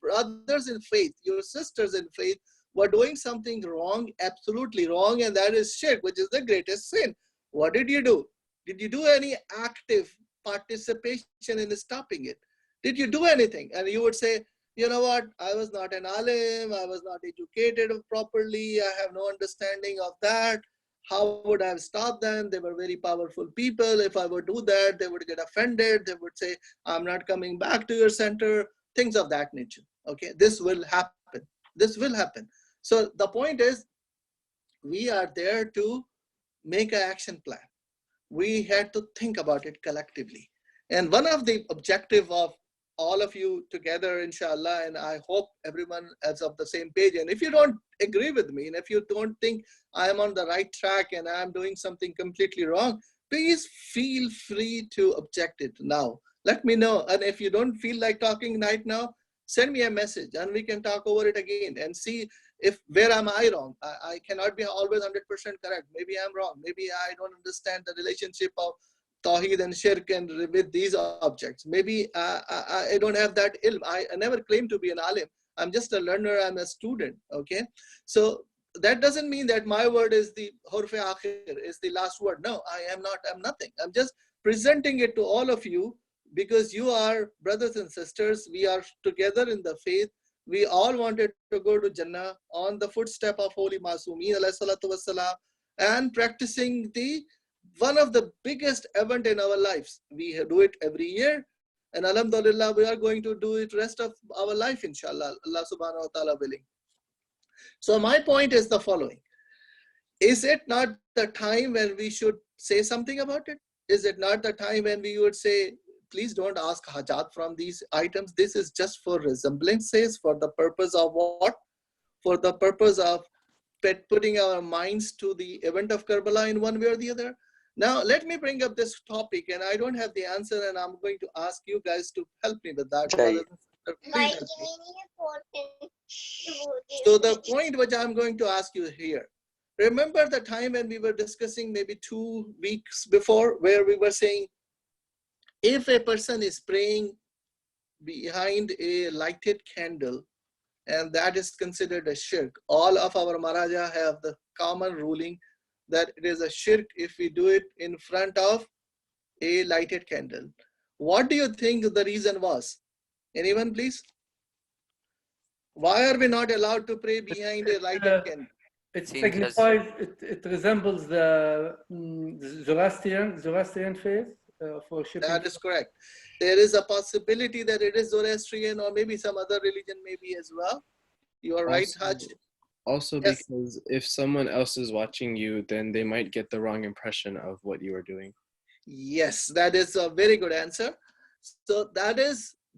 brothers in faith, your sisters in faith were doing something wrong, absolutely wrong, and that is shirk, which is the greatest sin. What did you do? Did you do any active participation in stopping it? Did you do anything? And you would say, you know what, I was not an alim, I was not educated properly, I have no understanding of that. How would I have stopped them? They were very powerful people. If I would do that, they would get offended. They would say, I'm not coming back to your center, things of that nature. Okay, this will happen. This will happen. So the point is, we are there to make an action plan. We had to think about it collectively. And one of the objective of all of you together, inshallah, and I hope everyone is of the same page. And if you don't agree with me, and if you don't think I am on the right track and I'm doing something completely wrong, please feel free to object it now. Let me know. And if you don't feel like talking right now, send me a message and we can talk over it again and see if where am I wrong. I cannot be always 100% correct. Maybe I'm wrong. Maybe I don't understand the relationship of TAUHEED and SHIRK and with these objects. Maybe I don't have that ilm. I never claim to be an alim. I'm just a learner. I'm a student. Okay. So that doesn't mean that my word is the hurf akhir, is the last word. No, I am not. I'm nothing. I'm just presenting it to all of you because you are brothers and sisters. We are together in the faith. We all wanted to go to Jannah on the footstep of Holy Masumeen alayhi salatu wassalam, and practicing the one of the biggest event in our lives. We do it every year, and alhamdulillah, we are going to do it rest of our life, inshallah, Allah subhanahu wa ta'ala willing. So my point is the following. Is it not the time when we should say something about it? Is it not the time when we would say, please don't ask hajat from these items. This is just for resemblances, for the purpose of what? For the purpose of putting our minds to the event of Karbala in one way or the other. Now, let me bring up this topic, and I don't have the answer, and I'm going to ask you guys to help me with that. So the point which I'm going to ask you here, remember the time when we were discussing maybe 2 weeks before, where we were saying, if a person is praying behind a lighted candle, and that is considered a shirk, all of our Maharaja have the common ruling that it is a shirk if we do it in front of a lighted candle. What do you think the reason was? Anyone, please? Why are we not allowed to pray behind a lighted candle? It Think as- signifies, it resembles the Zoroastrian faith for worshiping. That is correct. There is a possibility that it is Zoroastrian or maybe some other religion maybe as well. You are right, Hajj. Also, Yes. because if someone else is watching you, then they might get the wrong impression of what you are doing. Yes, that is a very good answer. So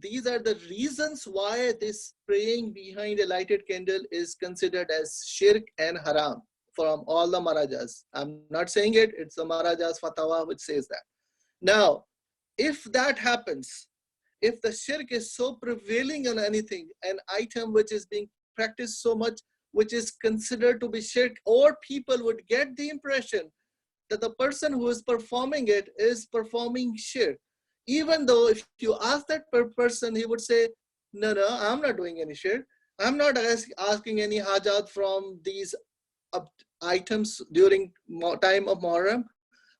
these are the reasons why this praying behind a lighted candle is considered as shirk and haram from all the Maharajas. I'm not saying it, it's the Maharajas fatwa which says that. Now, if that happens, if the shirk is so prevailing on anything, an item which is being practiced so much, which is considered to be shirk, or people would get the impression that the person who is performing it is performing shirk. Even though if you ask that person, he would say, no, I'm not doing any shirk. I'm not asking any hajat from these items during time of Muharram.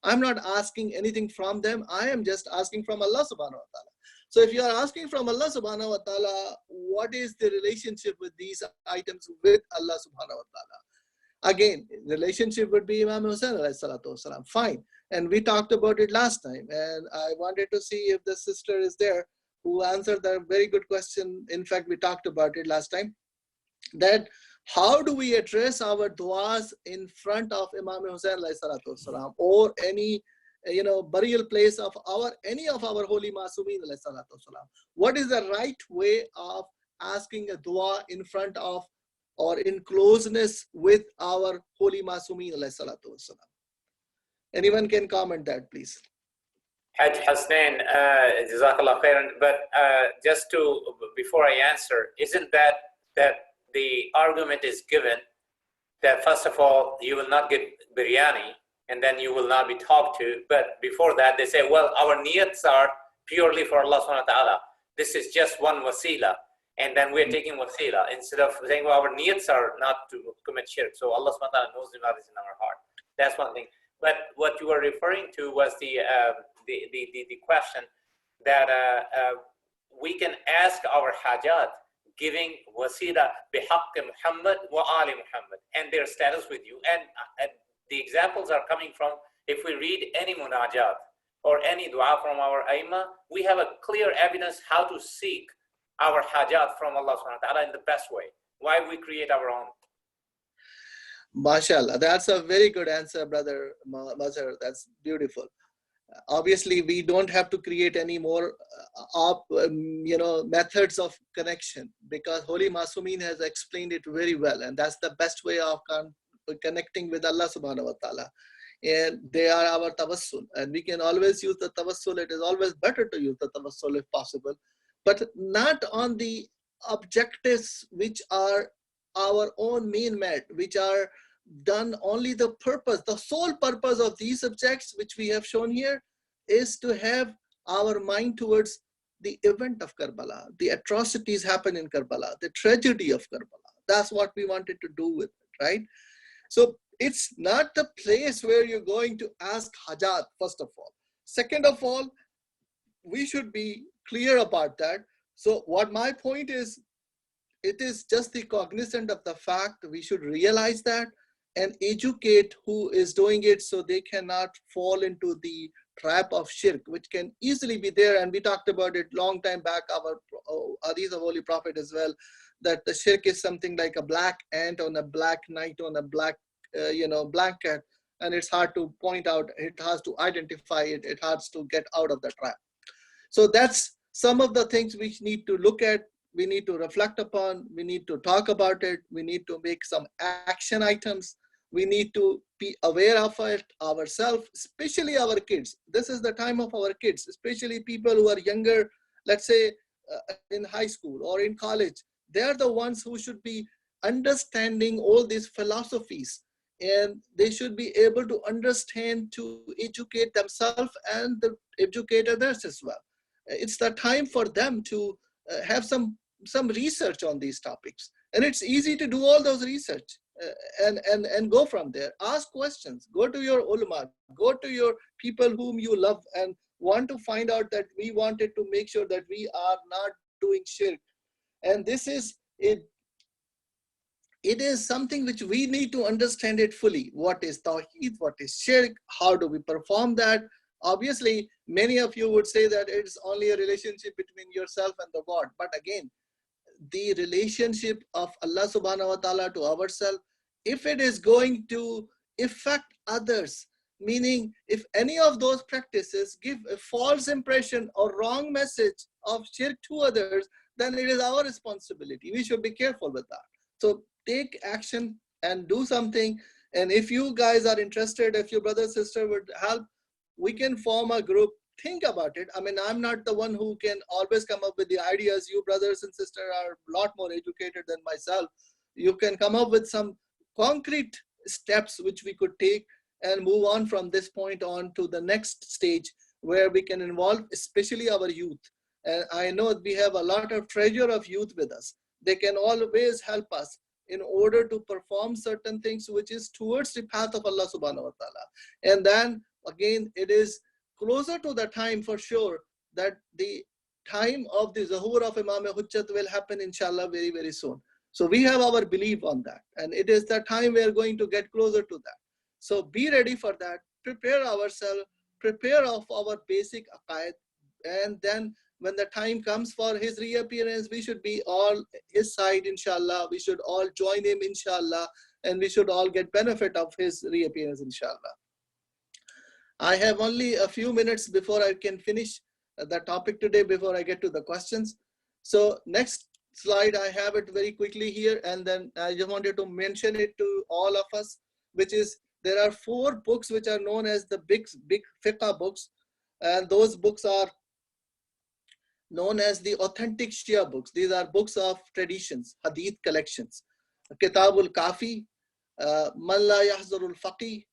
I'm not asking anything from them. I am just asking from Allah subhanahu wa ta'ala. So if you are asking from Allah subhanahu wa ta'ala, what is the relationship with these items with Allah subhanahu wa ta'ala? Again, relationship would be Imam Hussain alayhi salatu wasalam. Fine. And we talked about it last time. And I wanted to see if the sister is there who answered that very good question. In fact, we talked about it last time. That how do we address our du'as in front of Imam Hussain alayhi salatu wasalam, or any burial place of any of our holy Masumeen alayhi salatu wasalam? What is the right way of asking a dua in front of or in closeness with our holy Masumeen alayhi salatu wasalam? Anyone can comment that, please. Hajj Hasnain, Jazakallah khairan. But just before I answer, isn't that the argument is given that first of all, you will not get biryani and then you will not be talked to. But before that, they say, well, our niyats are purely for Allah subhanahu wa ta'ala. This is just one wasila. And then we're taking wasila instead of saying, well, our niyats are not to commit shirk. So Allah subhanahu wa ta'ala knows what is in our heart. That's one thing. But what you were referring to was the question that we can ask our hajat giving wasila bihaqq Muhammad wa ali Muhammad and their status with you. And the examples are coming from, if we read any munajat or any dua from our aima, we have a clear evidence how to seek our hajat from Allah subhanahu wa ta'ala in the best way. Why we create our own? MashaAllah, that's a very good answer, brother Mazhar. That's beautiful. Obviously, we don't have to create any more methods of connection, because Holy Masumeen has explained it very well, and that's the best way of connecting with Allah subhanahu wa ta'ala. And they are our tawassul, and we can always use the tawassul. It is always better to use the tawassul if possible, but not on the objectives which are our own main met, which are done only the sole purpose of these subjects which we have shown here is to have our mind towards the event of Karbala, the atrocities happen in Karbala, the tragedy of Karbala. That's what we wanted to do with it, right? So it's not the place where you're going to ask hajat, first of all. Second of all, we should be clear about that. So what my point is, it is just the cognizant of the fact we should realize that and educate who is doing it so they cannot fall into the trap of shirk, which can easily be there. And we talked about it long time back, our Hadith of Holy Prophet as well, that the shirk is something like a black ant on a black night on a black blanket, and it's hard to point out, it has to identify it, it has to get out of the trap. So that's some of the things we need to look at, we need to reflect upon, we need to talk about it, we need to make some action items, we need to be aware of it ourselves, especially our kids. This is the time of our kids, especially people who are younger, let's say in high school or in college. They're the ones who should be understanding all these philosophies, and they should be able to understand, to educate themselves and educate others as well. It's the time for them to have some research on these topics, and it's easy to do all those research and go from there. Ask questions, go to your ulama, go to your people whom you love and want to find out that we wanted to make sure that we are not doing shirk. And this is it. It is something which we need to understand it fully. What is Tawheed? What is Shirk? How do we perform that? Obviously, many of you would say that it's only a relationship between yourself and the God. But again, the relationship of Allah subhanahu wa ta'ala to ourselves, if it is going to affect others, meaning if any of those practices give a false impression or wrong message of shirk to others, then it is our responsibility. We should be careful with that. So take action and do something. And if you guys are interested, if your brother, sister would help, we can form a group. Think about it. I mean, I'm not the one who can always come up with the ideas. You brothers and sisters are a lot more educated than myself. You can come up with some concrete steps which we could take and move on from this point on to the next stage where we can involve especially our youth. And I know we have a lot of treasure of youth with us. They can always help us in order to perform certain things which is towards the path of Allah subhanahu wa ta'ala. And then again, it is closer to the time for sure that the time of the Zuhur of Imam Hujjat will happen inshallah very, very soon. So we have our belief on that. And it is the time we are going to get closer to that. So be ready for that. Prepare ourselves, prepare of our basic AQAID. And then when the time comes for his reappearance, we should be all his side, inshallah. We should all join him, inshallah. And we should all get benefit of his reappearance, inshallah. I have only a few minutes before I can finish the topic today, before I get to the questions. So next slide, I have it very quickly here. And then I just wanted to mention it to all of us, which is there are 4 books which are known as the big fiqh books. And those books are known as the authentic Shia books. These are books of traditions, hadith collections. Kitabul Kafi, Man La Yahzurul Faqih,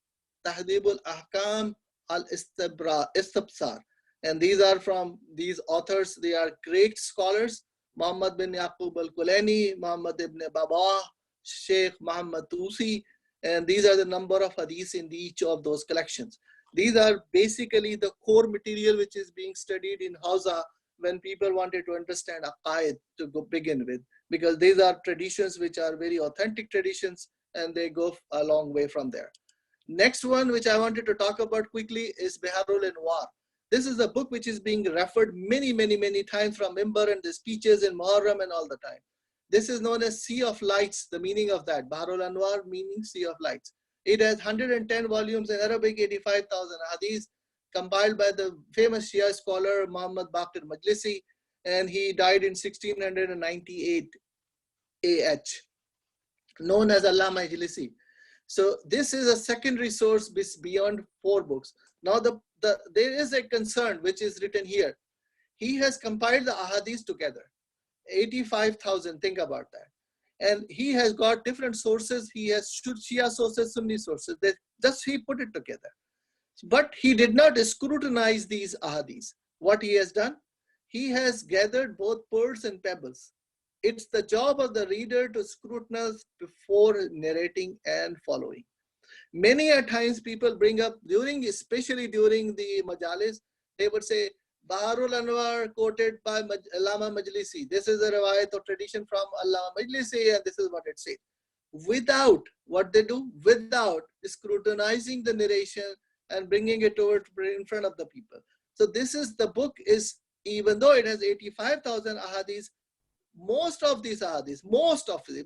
Tahdibul Ahkam, Al-Istibsar. And these are from these authors. They are great scholars. Muhammad bin Yaqub al-Kulani, Muhammad ibn Baba, Sheikh Muhammad Tusi. And these are the number of hadiths in each of those collections. These are basically the core material which is being studied in Hausa when people wanted to understand AQAID to begin with, because these are traditions which are very authentic traditions and they go a long way from there. Next one, which I wanted to talk about quickly, is Biharul Anwar. This is a book which is being referred many times from Mimbar and the speeches in Muharram and all the time. This is known as Sea of Lights, the meaning of that. Biharul Anwar meaning Sea of Lights. It has 110 volumes in Arabic, 85,000 hadiths, compiled by the famous Shia scholar Muhammad Baqir Majlisi, and he died in 1698 AH, known as Allama Majlisi. So this is a secondary source beyond 4 books. Now there is a concern which is written here. He has compiled the ahadith together, 85,000, think about that. And he has got different sources. He has Shia sources, Sunni sources. He put it together. But he did not scrutinize these ahadiths. What he has done, he has gathered both pearls and pebbles. It's the job of the reader to scrutinize before narrating and following. Many a times people bring up, especially during the majalis, they would say, Baharul Anwar quoted by Allama Majlisi. This is a riwayat or tradition from Allama Majlisi, and this is what it says. Without scrutinizing the narration and bringing it over in front of the people. So the book is, even though it has 85,000 ahadiths, most of these ahadiths,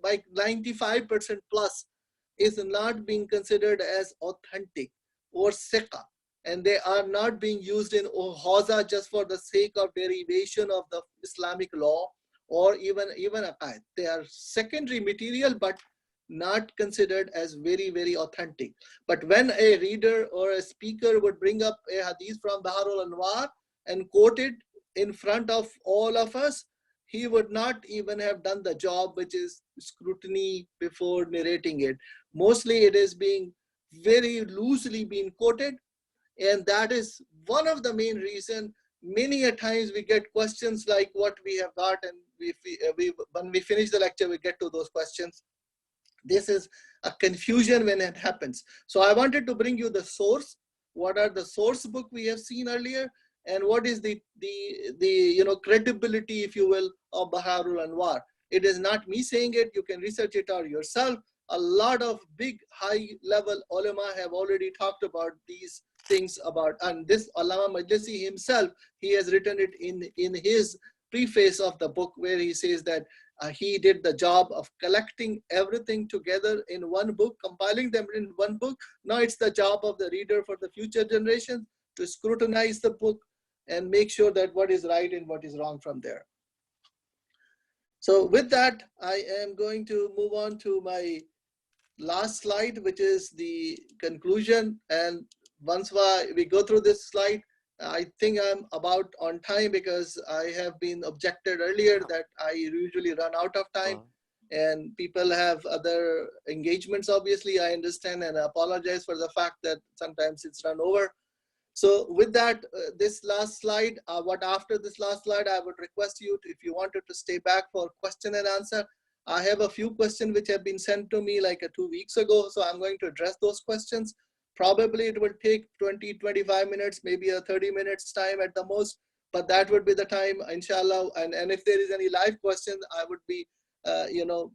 like 95% plus, is not being considered as authentic or siqa. And they are not being used in Hausa just for the sake of derivation of the Islamic law or even AQAID. They are secondary material, but not considered as very authentic. But when a reader or a speaker would bring up a hadith from Baharul Anwar and quote it in front of all of us, he would not even have done the job, which is scrutiny before narrating it. Mostly it is being very loosely being quoted, and that is one of the main reasons. Many a times we get questions like what we have got, and when we finish the lecture, we get to those questions. This is a confusion when it happens. So I wanted to bring you the source. What are the source book we have seen earlier? and what is the credibility, if you will, of Baharul Anwar. It is not me saying it. You can research it out yourself. A lot of big high-level ulama have already talked about these things about, and this Allama Majlisi himself, he has written it in his preface of the book, where he says that he did the job of collecting everything together in one book, compiling them in one book. Now it's the job of the reader for the future generations to scrutinize the book and make sure that what is right and what is wrong from there. So with that, I am going to move on to my last slide, which is the conclusion. And once we go through this slide, I think I'm about on time, because I have been objected earlier that I usually run out of time and people have other engagements. Obviously, I understand and apologize for the fact that sometimes it's run over. So with that, this last slide, after this last slide, I would request you to, if you wanted to stay back for question and answer. I have a few questions which have been sent to me like 2 weeks ago. So I'm going to address those questions. Probably it will take 20, 25 minutes, maybe a 30 minutes time at the most, but that would be the time, inshallah. And if there is any live questions, I would be,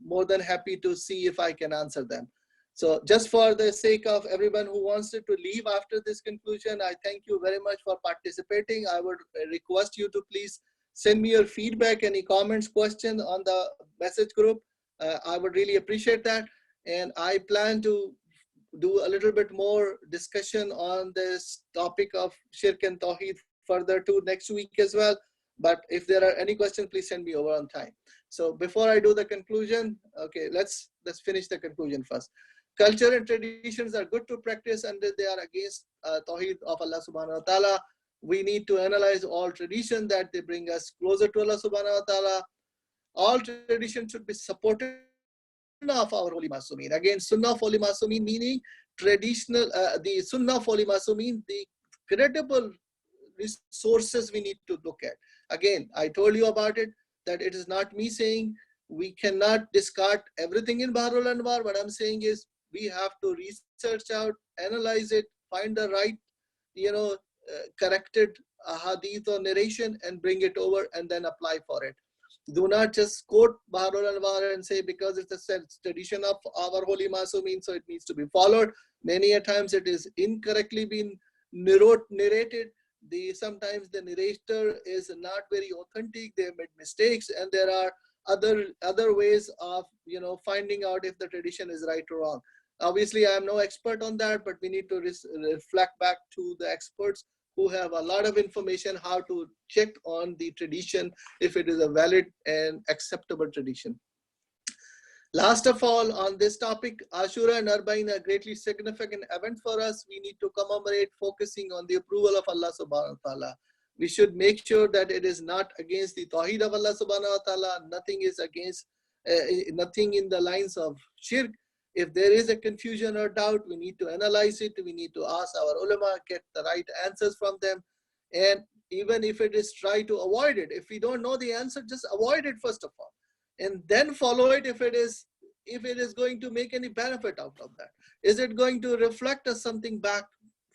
more than happy to see if I can answer them. So just for the sake of everyone who wants to leave after this conclusion, I thank you very much for participating. I would request you to please send me your feedback, any comments, questions on the message group. I would really appreciate that. And I plan to do a little bit more discussion on this topic of Shirk and Tawheed further to next week as well. But if there are any questions, please send me over on time. So before I do the conclusion, okay, let's finish the conclusion first. Culture and traditions are good to practice and they are against Tawheed of Allah subhanahu wa ta'ala. We need to analyze all traditions that they bring us closer to Allah subhanahu wa ta'ala. All traditions should be supported of our Holy Masumin. Again, Sunnah of Holy Masumin meaning traditional, the Sunnah of Holy Masumin, the credible resources we need to look at. Again, I told you about it, that it is not me saying we cannot discard everything in Baharul Anwar. What I'm saying is we have to research out, analyze it, find the right, corrected hadith or narration and bring it over and then apply for it. Do not just quote Baharul Anwar and say because it's a tradition of our Holy Masumin, so it needs to be followed. Many a times it is incorrectly been narrated. Sometimes the narrator is not very authentic. They made mistakes, and there are other ways of finding out if the tradition is right or wrong. Obviously, I am no expert on that, but we need to reflect back to the experts who have a lot of information how to check on the tradition if it is a valid and acceptable tradition. Last of all, on this topic, Ashura and Arba'in are greatly significant event for us. We need to commemorate focusing on the approval of Allah subhanahu wa ta'ala. We should make sure that it is not against the Tawheed of Allah subhanahu wa ta'ala. Nothing is against, nothing in the lines of Shirk. If there is a confusion or doubt, we need to analyze it. We need to ask our ulama, get the right answers from them. And even if it is try to avoid it, if we don't know the answer, just avoid it first of all. And then follow it if it is going to make any benefit out of that. Is it going to reflect us something back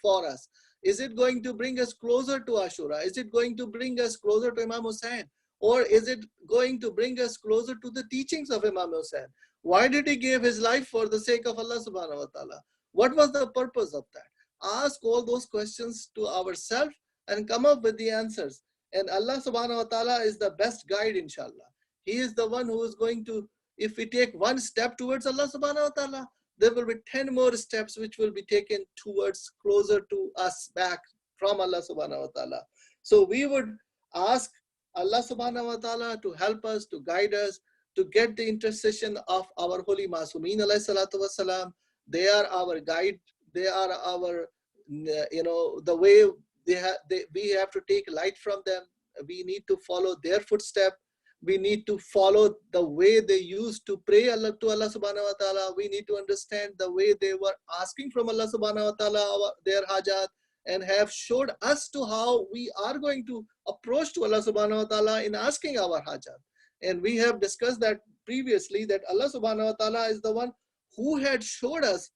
for us? Is it going to bring us closer to Ashura? Is it going to bring us closer to Imam Hussain? Or is it going to bring us closer to the teachings of Imam Hussain? Why did he give his life for the sake of Allah subhanahu wa ta'ala? What was the purpose of that? Ask all those questions to ourselves and come up with the answers. And Allah subhanahu wa ta'ala is the best guide, inshallah. He is the one who is going to, if we take one step towards Allah subhanahu wa ta'ala, there will be 10 more steps which will be taken towards closer to us back from Allah subhanahu wa ta'ala. So we would ask Allah subhanahu wa ta'ala to help us, to guide us, to get the intercession of our Holy Masumin alayhi salatu wasalam. They are our guide. They are our, the way we have to take light from them. We need to follow their footsteps. We need to follow the way they used to pray to Allah subhanahu wa ta'ala. We need to understand the way they were asking from Allah subhanahu wa ta'ala their hajat, and have showed us to how we are going to approach to Allah subhanahu wa ta'ala in asking our hajat. And we have discussed that previously, that Allah subhanahu wa ta'ala is the one who had showed us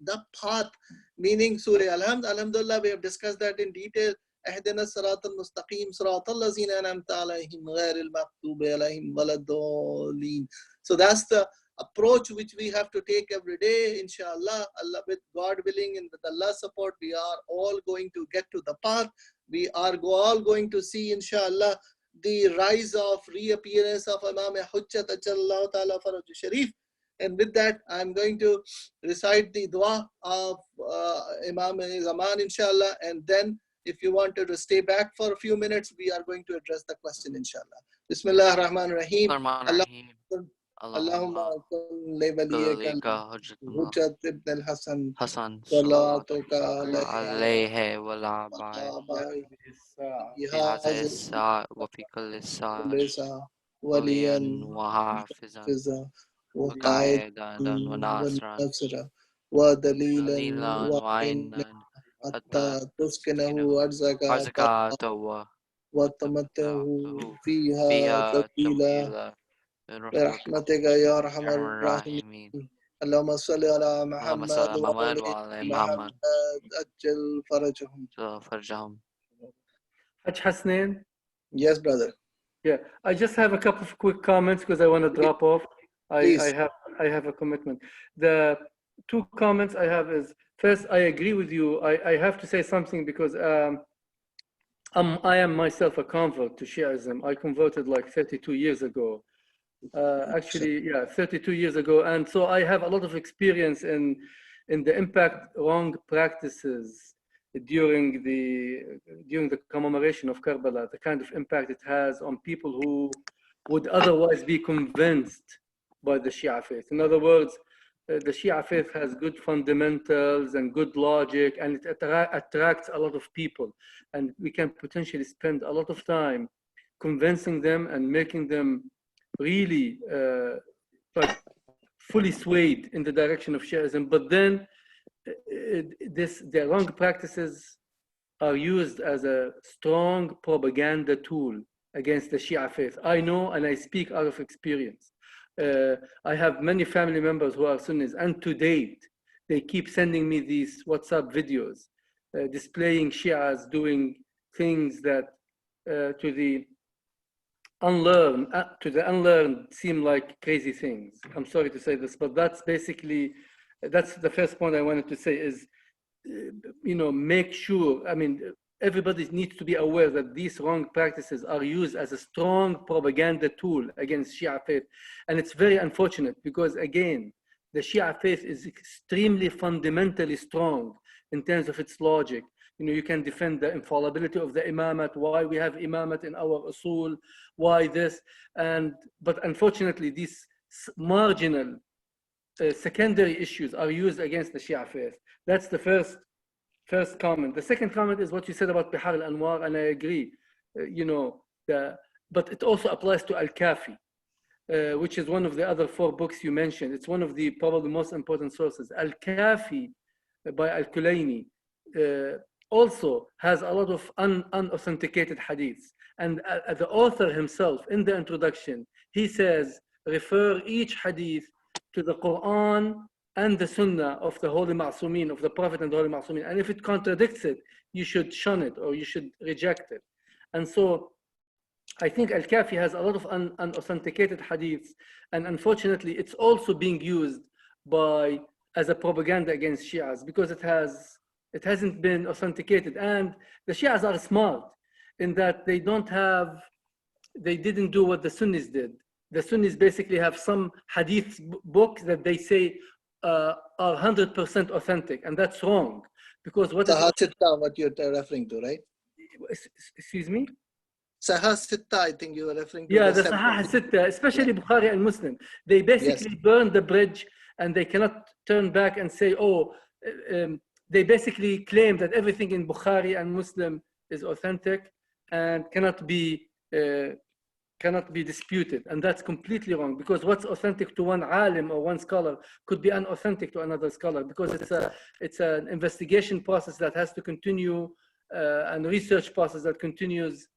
the path, meaning Surah Alhamdulillah, we have discussed that in detail. اهدنا الصراط المستقيم صراط الذين أنعمت عليهم غير المغضوب عليهم ولا الضالين. So that's the approach which we have to take every day, inshallah. Allah, with God willing and with Allah's support, we are all going to get to the path. We are all going to see, inshallah, the rise of reappearance of Imam Hujjat Ajallahu Ta'ala Faraj Sharif. And with that, I'm going to recite the dua of Imam Zaman, inshallah. And then, if you wanted to stay back for a few minutes, we are going to address the question, inshallah. Bismillah ar-Rahman ar-Rahim. اللهم كن لوليك الحجة ابن الحسن حسن صلاتك عليه وعلى آبائه في هذه الساعة وفي كل ساعة وليا وحافظا وقائدا وناصرا ودليلا وعينا حتى تسكنه أرزك وتمتعه فيها طويلا برحمتك يا أرحم الراحمين. اللهم صل على محمد وعلى محمد أجل فرجهم. Haj Hasnain? Yes, brother. Yeah, I just have a couple of quick comments because I want to drop off. I have a commitment. The two comments I have is, first, I agree with you. I have to say something because I am myself a convert to Shi'ism. I converted like 32 years ago. Actually, yeah, 32 years ago. And so I have a lot of experience in the impact wrong practices during the commemoration of Karbala, the kind of impact it has on people who would otherwise be convinced by the Shia faith. In other words, the Shia faith has good fundamentals and good logic, and it attracts a lot of people. And we can potentially spend a lot of time convincing them and making them really like fully swayed in the direction of Shi'ism. But then the wrong practices are used as a strong propaganda tool against the Shia faith. I know, and I speak out of experience. I have many family members who are Sunnis, and to date, they keep sending me these WhatsApp videos displaying Shias doing things that to the unlearned seem like crazy things. I'm sorry to say this, but that's basically, that's the first point I wanted to say is, make sure, everybody needs to be aware that these wrong practices are used as a strong propaganda tool against Shia faith. And it's very unfortunate because, again, the Shia faith is extremely fundamentally strong in terms of its logic. You can defend the infallibility of the imamat, why we have imamat in our usul, why this, but unfortunately these marginal secondary issues are used against the Shia faith. That's the first comment. The second comment is what you said about Bihar al-Anwar, and I agree. But it also applies to Al-Kafi, which is one of the other 4 books you mentioned. It's one of the probably most important sources. Al-Kafi by Al-Kulayni also has a lot of unauthenticated hadiths. And the author himself, in the introduction, he says, refer each hadith to the Quran and the Sunnah of the Holy Ma'sumin, of the Prophet and the Holy Ma'sumin. And if it contradicts it, you should shun it or you should reject it. And so I think Al-Kafi has a lot of unauthenticated hadiths. And unfortunately, it's also being used as a propaganda against Shias because it hasn't been authenticated. And the Shias are smart in that they didn't do what the Sunnis did. The Sunnis basically have some hadith books that they say are 100% authentic, and that's wrong. Because what you're referring to, right? Excuse me? Sahih Sitta, I think you were referring to. Yeah, the Sahih Sitta, especially Bukhari and Muslim. They basically burn the bridge and they cannot turn back and say, they basically claim that everything in Bukhari and Muslim is authentic and cannot be disputed. And that's completely wrong, because what's authentic to one alim or one scholar could be unauthentic to another scholar, because it's an investigation process that has to continue and research process that continues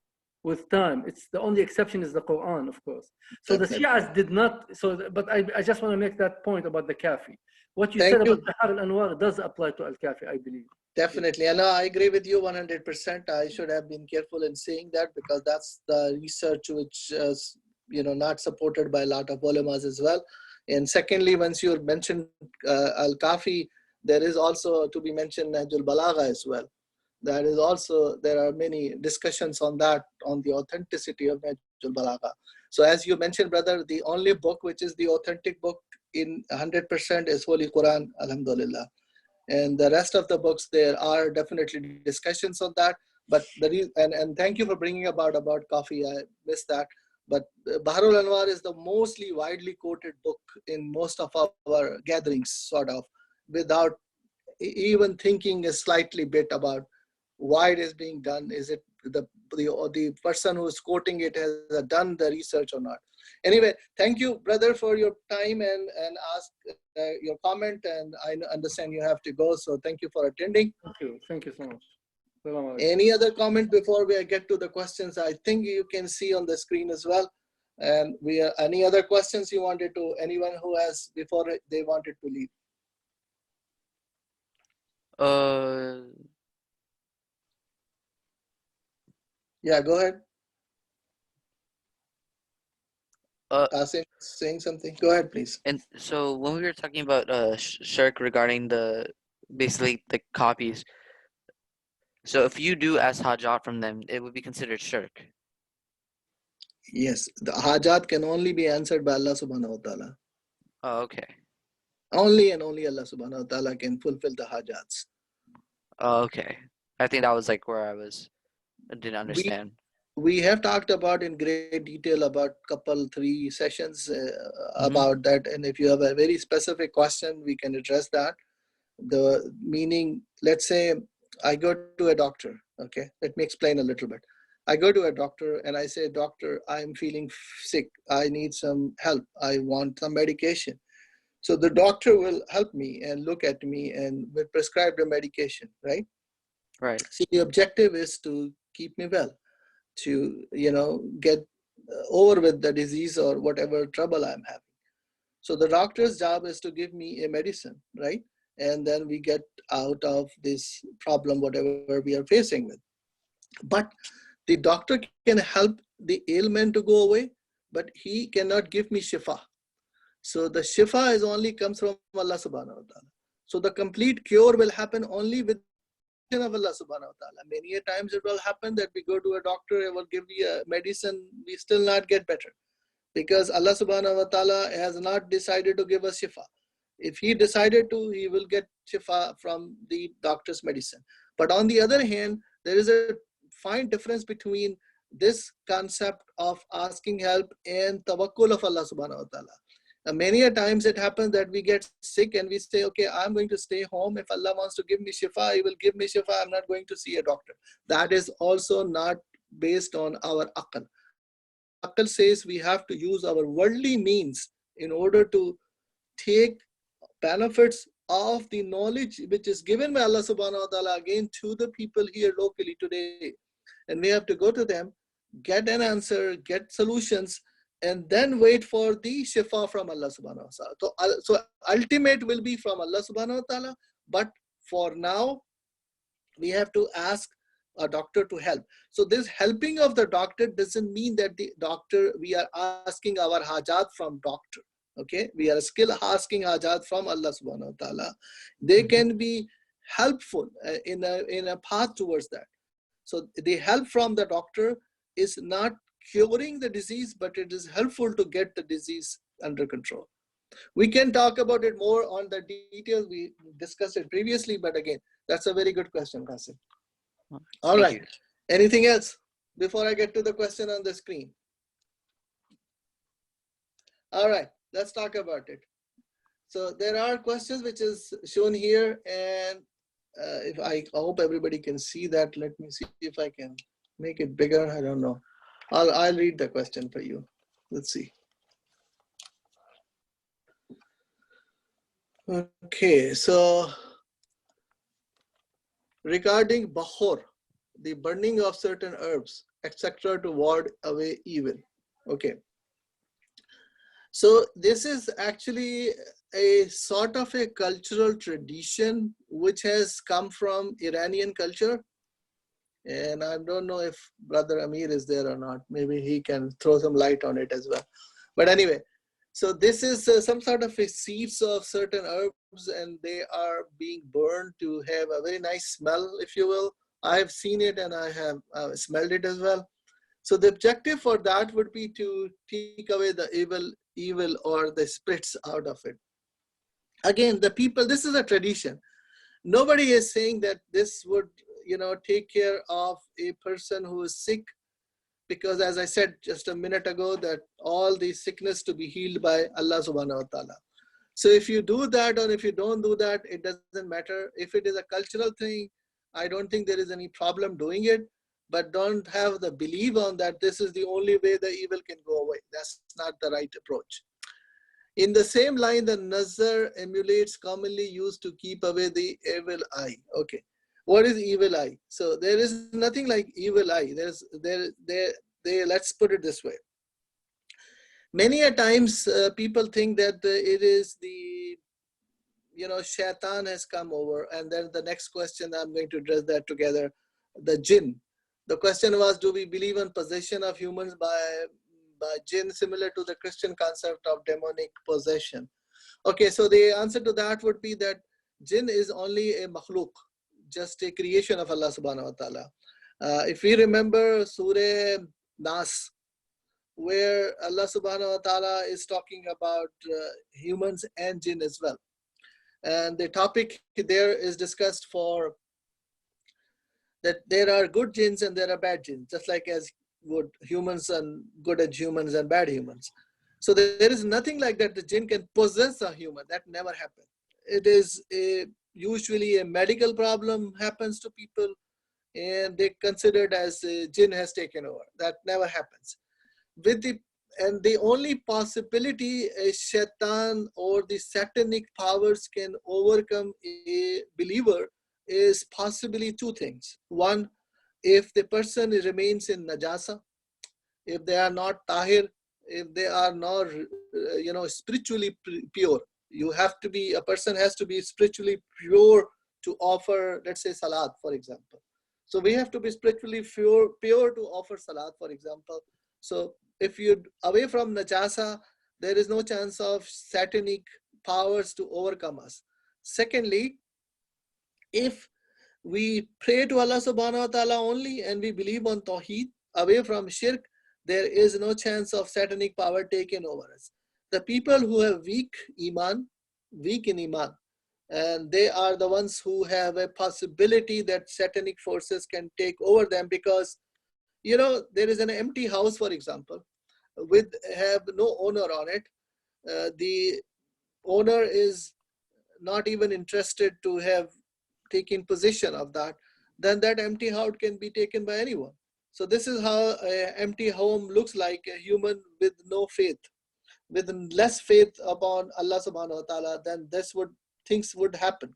with time. It's the only exception is the Quran, of course. So the Shias did not. But I just want to make that point about the Kafi. What you said about Bihar al-Anwar does apply to Al-Kafi, I believe. Definitely. And I agree with you 100%. I should have been careful in saying that because that's the research which is, not supported by a lot of ulamas as well. And secondly, once you mentioned Al-Kafi, there is also to be mentioned Nahjul Balagha as well. That is also, there are many discussions on that, on the authenticity of Nahjul Balagha. So as you mentioned, brother, the only book which is the authentic book in 100% is Holy Quran, alhamdulillah. And the rest of the books, there are definitely discussions on that. But and thank you for bringing about coffee. I missed that. But Baharul Anwar is the mostly widely quoted book in most of our gatherings, sort of, without even thinking a slightly bit about why it is being done. Is it the person who is quoting it has done the research or not? Anyway, thank you, brother, for your time and ask your comment. And I understand you have to go, so thank you for attending. Thank you so much. Any other comment before we get to the questions? I think you can see on the screen as well. And any other questions you wanted to, anyone who has before they wanted to leave? Yeah, go ahead. Saying something. Go ahead, please. And so when we were talking about SHIRK regarding basically the copies, so if you do ask hajat from them, it would be considered SHIRK. Yes, the hajat can only be answered by Allah subhanahu wa ta'ala. Oh, okay. Only and only Allah subhanahu wa ta'ala can fulfill the hajats. Oh, okay. I think that was like where I didn't understand. We have talked about in great detail about three sessions about that. And if you have a very specific question, we can address that. The meaning, let's say I go to a doctor. Okay, let me explain a little bit. I go to a doctor and I say, doctor, I'm feeling sick. I need some help. I want some medication. So the doctor will help me and look at me and will prescribe the medication, right? Right. See, the objective is to keep me well, to, get over with the disease or whatever trouble I'm having. So the doctor's job is to give me a medicine, right? And then we get out of this problem, whatever we are facing with. But the doctor can help the ailment to go away, but he cannot give me shifa. So the shifa is only comes from Allah subhanahu wa ta'ala. So the complete cure will happen only with of Allah subhanahu wa ta'ala. Many a times it will happen that we go to a doctor and will give you a medicine, we still not get better. Because Allah subhanahu wa ta'ala has not decided to give us shifa. If he decided to, he will get shifa from the doctor's medicine. But on the other hand, there is a fine difference between this concept of asking help and tawakkul of Allah subhanahu wa ta'ala. Many a times it happens that we get sick and we say, okay, I'm going to stay home. If Allah wants to give me shifa, he will give me shifa. I'm not going to see a doctor. That is also not based on our aql. Aql says we have to use our worldly means in order to take benefits of the knowledge which is given by Allah subhanahu wa ta'ala again to the people here locally today. And we have to go to them, get an answer, get solutions, and then wait for the shifa from Allah subhanahu wa ta'ala. So ultimate will be from Allah subhanahu wa ta'ala, but for now, we have to ask a doctor to help. So this helping of the doctor doesn't mean that the doctor, we are asking our hajat from doctor. Okay, we are still asking hajat from Allah subhanahu wa ta'ala. They can be helpful in a path towards that. So the help from the doctor is not curing the disease, but it is helpful to get the disease under control. We can talk about it more on the details. We discussed it previously, but again, that's a very good question, Qasim. All right. Anything else before I get to the question on the screen? All right, let's talk about it. So there are questions which is shown here, and if I hope everybody can see that. Let me see if I can make it bigger. I don't know. I'll read the question for you. Let's see. Okay, so regarding bahor, the burning of certain herbs, etc., to ward away evil. Okay. So this is actually a sort of a cultural tradition which has come from Iranian culture. And I don't know if Brother Amir is there or not. Maybe he can throw some light on it as well. But anyway, so this is some sort of a seeds of certain herbs, and they are being burned to have a very nice smell, if you will. I have seen it and I have smelled it as well. So the objective for that would be to take away the evil or the spirits out of it. Again, the people, this is a tradition. Nobody is saying that this would, take care of a person who is sick, because as I said just a minute ago, that all the sickness to be healed by Allah subhanahu wa ta'ala. So if you do that or if you don't do that, it doesn't matter. If it is a cultural thing, I don't think there is any problem doing it, but don't have the belief on that this is the only way the evil can go away. That's not the right approach. In the same line, the nazar emulates commonly used to keep away the evil eye. Okay, what is evil eye? So there is nothing like evil eye. Let's put it this way. Many a times people think that it is the, shaitan has come over, and then the next question, I'm going to address that together, the jinn. The question was, do we believe in possession of humans by jinn, similar to the Christian concept of demonic possession? Okay, so the answer to that would be that jinn is only a makhluk, just a creation of Allah subhanahu wa ta'ala. If we remember Surah Nas, where Allah subhanahu wa ta'ala is talking about humans and jinn as well. And the topic there is discussed for that there are good jinns and there are bad jinns, just like as good humans and good as humans and bad humans. So there is nothing like that the jinn can possess a human. That never happened. It is usually a medical problem happens to people, and they considered as jinn has taken over. That never happens. And the only possibility a shaitan or the satanic powers can overcome a believer is possibly two things. One, if the person remains in najasa, if they are not tahir, if they are not, spiritually pure. A person has to be spiritually pure to offer, let's say, salat, for example. So we have to be spiritually pure to offer salat, for example. So if you're away from najasa, there is no chance of satanic powers to overcome us. Secondly, if we pray to Allah subhanahu wa ta'ala only and we believe on TAUHEED, away from shirk, there is no chance of satanic power taking over us. The people who have weak in iman, and they are the ones who have a possibility that satanic forces can take over them, because there is an empty house, for example, have no owner on it. The owner is not even interested to have taken possession of that. Then that empty house can be taken by anyone. So this is how an empty home looks like, a human with no faith, with less faith upon Allah subhanahu wa ta'ala. Then things would happen.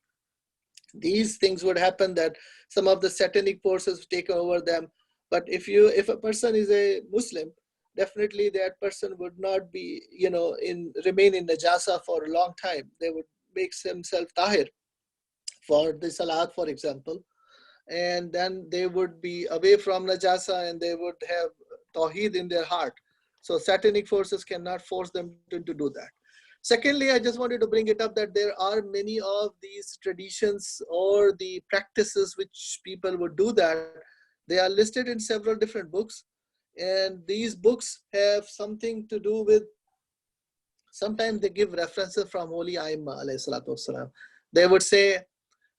These things would happen, that some of the satanic forces take over them. But if a person is a Muslim, definitely that person would not be, remain in najasa for a long time. They would make themselves tahir for the salat, for example. And then they would be away from najasa and they would have tawheed in their heart. So satanic forces cannot force them to do that. Secondly, I just wanted to bring it up that there are many of these traditions or the practices which people would do that. They are listed in several different books. And these books have something to do with, sometimes they give references from Holy Aimma alayhi salatu wasalam. They would say,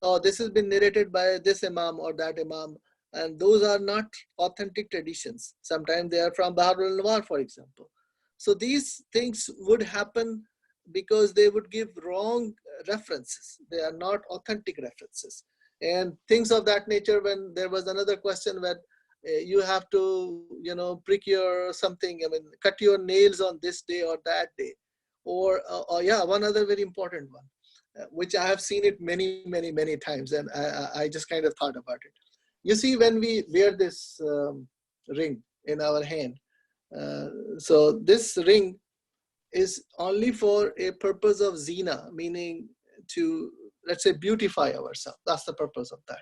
oh, this has been narrated by this imam or that imam. And those are not authentic traditions. Sometimes they are from Baharul Anwar, for example. So these things would happen because they would give wrong references. They are not authentic references. And things of that nature, when there was another question where you have to, prick your something, cut your nails on this day or that day. Or one other very important one, which I have seen it many, many, many times. And I just kind of thought about it. You see, when we wear this ring in our hand, so this ring is only for a purpose of zina, meaning to, let's say, beautify ourselves. That's the purpose of that.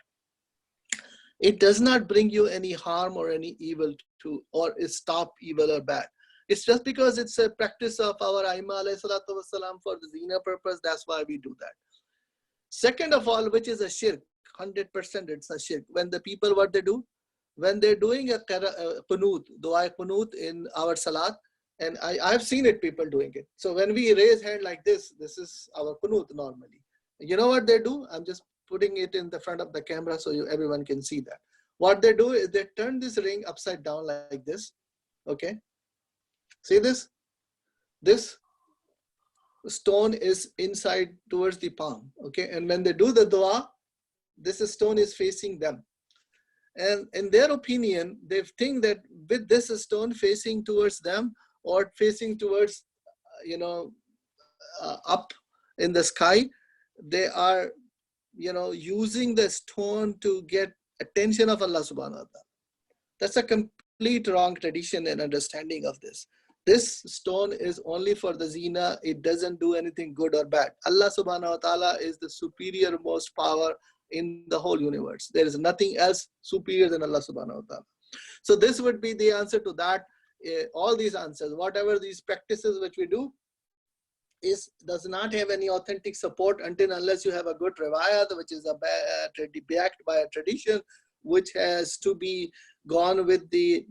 It does not bring you any harm or any evil to, or stop evil or bad. It's just because it's a practice of our Aima alayhi salatu wasalam for the zina purpose. That's why we do that. Second of all, which is a shirk, 100% it's a shirk. When the people, what they do, when they're doing a qunut, dua qunut in our salat, and I've seen it, people doing it. So when we raise hand like this is our qunut normally. You know what they do? I'm just putting it in the front of the camera so everyone can see that. What they do is they turn this ring upside down like this. Okay. See this? This stone is inside towards the palm. Okay. And when they do the dua, this stone is facing them. And in their opinion, they think that with this stone facing towards them or facing towards, up in the sky, they are, using the stone to get attention of Allah subhanahu wa ta'ala. That's a complete wrong tradition and understanding of this. This stone is only for the zina. It doesn't do anything good or bad. Allah subhanahu wa ta'ala is the superior most power in the whole universe. There is nothing else superior than Allah subhanahu wa ta'ala. So this would be the answer to that. All these answers, whatever these practices which we do, does not have any authentic support until unless you have a good riwayat, which is backed by a tradition, which has to be gone with the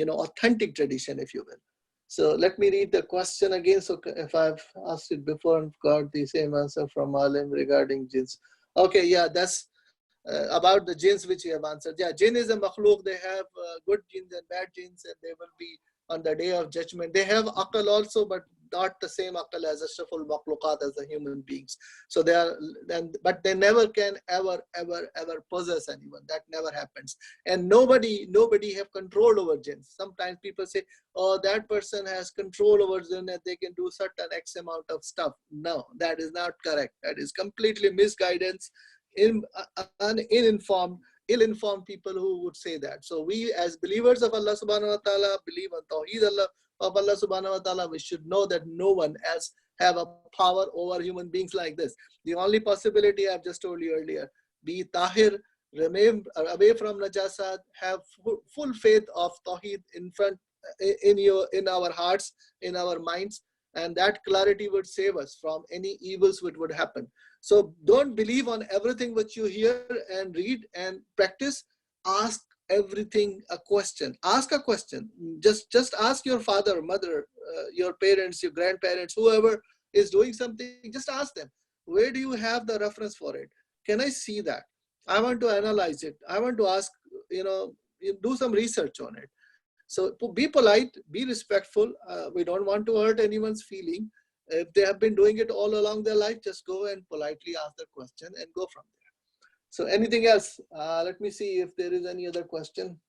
authentic tradition, if you will. So let me read the question again. So if I've asked it before and got the same answer from Alim regarding jinns. Okay, yeah, that's about the jinns which you have answered. Yeah, jinn is a makhluk. They have good jinns and bad jinns, and they will be on the day of judgment. They have aql also, but not the same aql as ashraful makhluqat, as the human beings. So they are, but they never can ever possess anyone. That never happens. And nobody have control over jinns. Sometimes people say, oh, that person has control over jinn and they can do certain X amount of stuff. No, that is not correct. That is completely misguidance, ill-informed people who would say that. So we as believers of Allah subhanahu wa ta'ala believe on Tawheed of Allah subhanahu wa ta'ala. We should know that no one else have a power over human beings like this. The only possibility I've just told you earlier, be tahir, remain away from najasat, have full faith of Tawheed in our hearts, in our minds, and that clarity would save us from any evils which would happen. So don't believe on everything which you hear and read and practice. Ask everything a question. Ask a question. Just ask your father, mother, your parents, your grandparents, whoever is doing something, just ask them, where do you have the reference for it? Can I see that? I want to analyze it. I want to ask, do some research on it. So be polite, be respectful. We don't want to hurt anyone's feeling. If they have been doing it all along their life, just go and politely ask the question and go from there. So anything else? Let me see if there is any other question.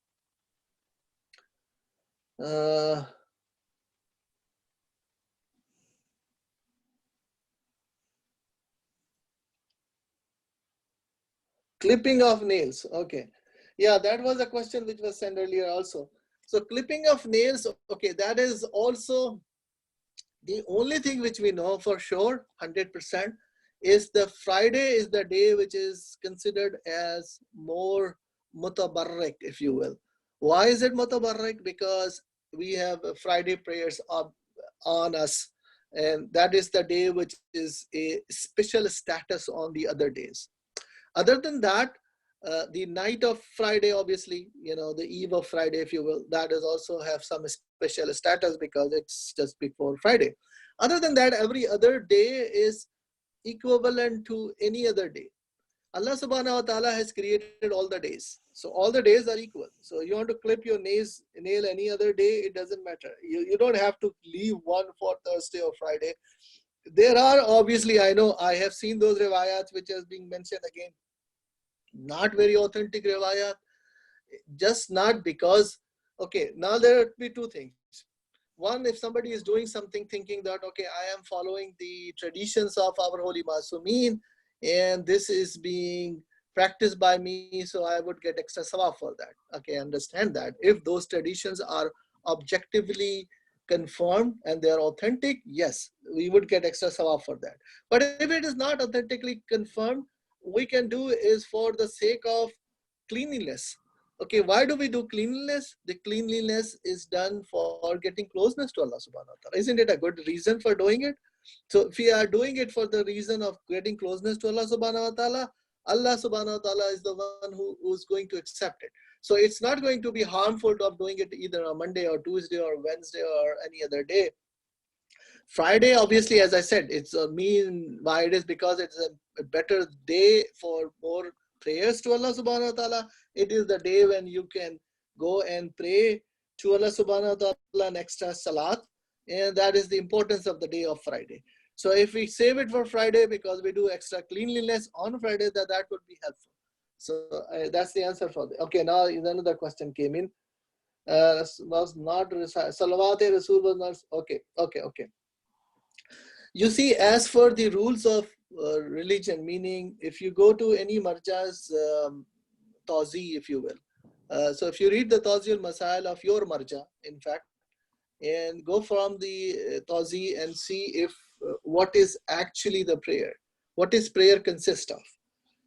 Clipping of nails. Okay. Yeah, that was a question which was sent earlier also. So clipping of nails, okay, that is also the only thing which we know for sure, 100%, is the Friday is the day which is considered as more mutabarrik, if you will. Why is it mutabarrik? Because we have Friday prayers on us, and that is the day which is a special status on the other days. Other than that, the night of Friday, obviously, the eve of Friday, if you will, that is also have some special status because it's just before Friday. Other than that, every other day is equivalent to any other day. Allah subhanahu wa ta'ala has created all the days. So all the days are equal. So you want to clip your nail any other day, it doesn't matter. You don't have to leave one for Thursday or Friday. There are, obviously, I know, I have seen those riwayats which is being mentioned again. Not very authentic riwayat, just not because, okay, now there would be two things. One, if somebody is doing something thinking that, okay, I am following the traditions of our holy Masumin and this is being practiced by me, so I would get extra sawab for that. Okay, I understand that. If those traditions are objectively confirmed and they are authentic, yes, we would get extra sawab for that. But if it is not authentically confirmed, we can do is for the sake of cleanliness. Okay, why do we do cleanliness? The cleanliness is done for getting closeness to Allah subhanahu wa ta'ala. Isn't it a good reason for doing it? So if we are doing it for the reason of getting closeness to Allah subhanahu wa ta'ala, Allah subhanahu wa ta'ala is the one who's going to accept it. So it's not going to be harmful of doing it either on Monday or Tuesday or Wednesday or any other day. Friday, obviously, as I said, it's a mean why it is because it's a better day for more prayers to Allah subhanahu wa ta'ala. It is the day when you can go and pray to Allah subhanahu wa ta'ala an extra salat. And that is the importance of the day of Friday. So if we save it for Friday because we do extra cleanliness on Friday, that would be helpful. So that's the answer for that. Okay, now another question came in. Was not Salawat Rasul was not okay. You see, as for the rules of religion, meaning if you go to any marja's Tawzi, if you will. So if you read the Tawzi al-Masail of your marja, in fact, and go from the Tawzi and see if what is actually the prayer, what is prayer consist of.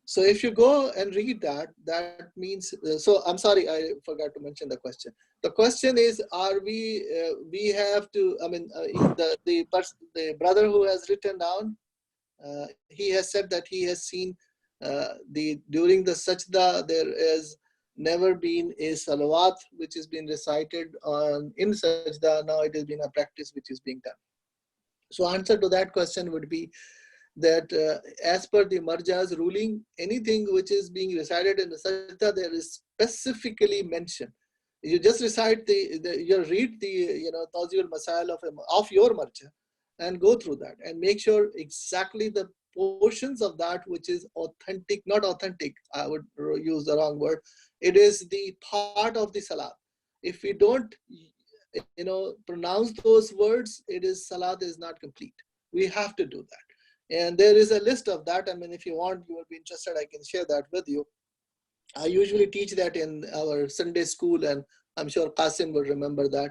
So if you go and read that, that means, so I'm sorry, I forgot to mention the question. The question is, are we have to, I mean, the brother who has written down, he has said that he has seen during the sajda, there has never been a salawat which is being recited in sajda. Now it has been a practice which is being done. So answer to that question would be that as per the marja's ruling, anything which is being recited in the sajda, there is specifically mentioned. You just recite you read the Tawzi al-Masail of your marja and go through that and make sure exactly the portions of that which is authentic, not authentic, I would use the wrong word. It is the part of the salat. If we don't pronounce those words, salat is not complete. We have to do that. And there is a list of that. I mean, if you want, you will be interested, I can share that with you. I usually teach that in our Sunday school, and I'm sure Qasim will remember that.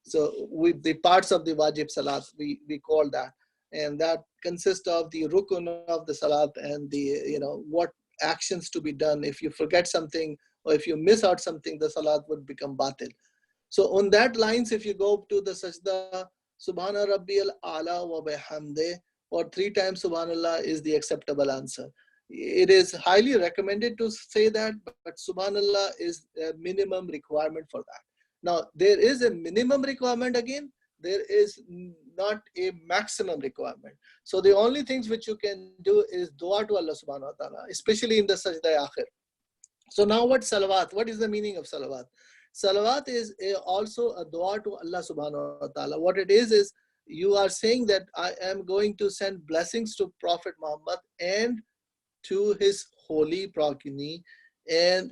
So with the parts of the wajib salat, we call that. And that consists of the rukun of the salat and the, what actions to be done. If you forget something or if you miss out something, the salat would become batil. So on that lines, if you go to the sajda, Subhana Rabbiyal A'la wa bihamdeh, or 3 times Subhanallah is the acceptable answer. It is highly recommended to say that, but Subhanallah is a minimum requirement for that. Now, there is a minimum requirement again, there is not a maximum requirement. So the only things which you can do is dua to Allah subhanahu wa ta'ala, especially in the sajda akhir. So now what salawat? What is the meaning of salawat? Salawat is also a dua to Allah subhanahu wa ta'ala. What it is you are saying that I am going to send blessings to Prophet Muhammad and to his holy progeny, and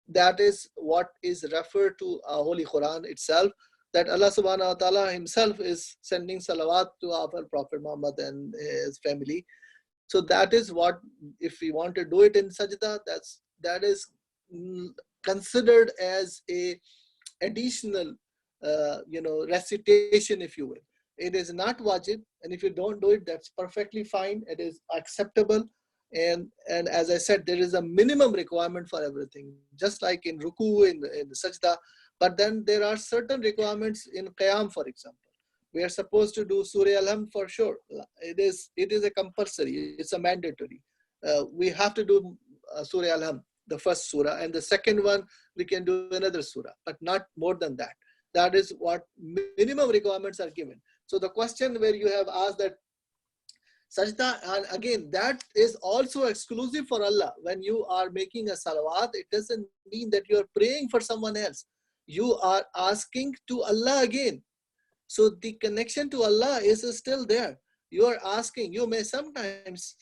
that is what is referred to Holy Quran itself, that Allah subhanahu wa ta'ala himself is sending salawat to our Prophet Muhammad and his family. So that is what, if we want to do it in sajda, that is considered as a additional recitation, if you will. It is not wajib, and if you don't do it, that's perfectly fine. It is acceptable. And as I said, there is a minimum requirement for everything, just like in ruku, in the sajda. But then there are certain requirements in qiyam, for example. We are supposed to do Surah Al-Ham for sure. It is a compulsory, it's a mandatory. We have to do Surah Al-Ham, the first surah, and the second one, we can do another surah, but not more than that. That is what minimum requirements are given. So the question where you have asked that sajda, and again, that is also exclusive for Allah. When you are making a salawat, it doesn't mean that you are praying for someone else. You are asking to Allah again. So the connection to Allah is still there. You are asking, you may sometimes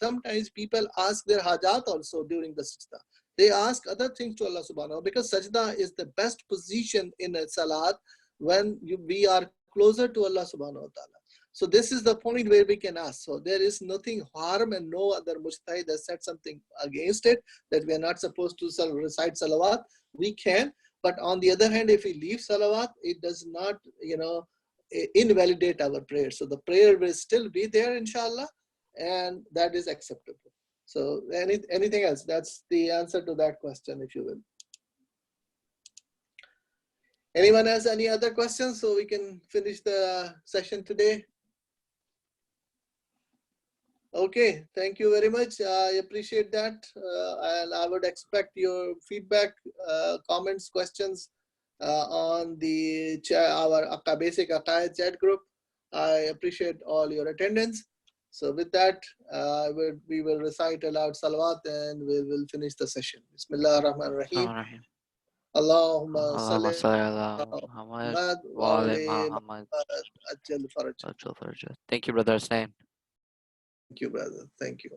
people ask their hajat also during the sajda. They ask other things to Allah subhanahu wa ta'ala, because sajda is the best position in a salat when we are closer to Allah subhanahu wa ta'ala. So this is the point where we can ask. So there is nothing harm, and no other mujtahid has said something against it, that we are not supposed to recite salawat. We can, but on the other hand, if we leave salawat, it does not, invalidate our prayer. So the prayer will still be there, inshallah, and that is acceptable. So anything else? That's the answer to that question, if you will. Anyone has any other questions so we can finish the session today? Okay, thank you very much. I appreciate that. And I would expect your feedback, comments, questions on the our basic AQAID chat group. I appreciate all your attendance. So with that, we will recite aloud salawat and we will finish the session. Bismillah ar-Rahman ar-Rahim. Allahumma salli ala Muhammad wa ali Muhammad ajjal faraj. Thank you, brother Hussein. Thank you, brother. Thank you.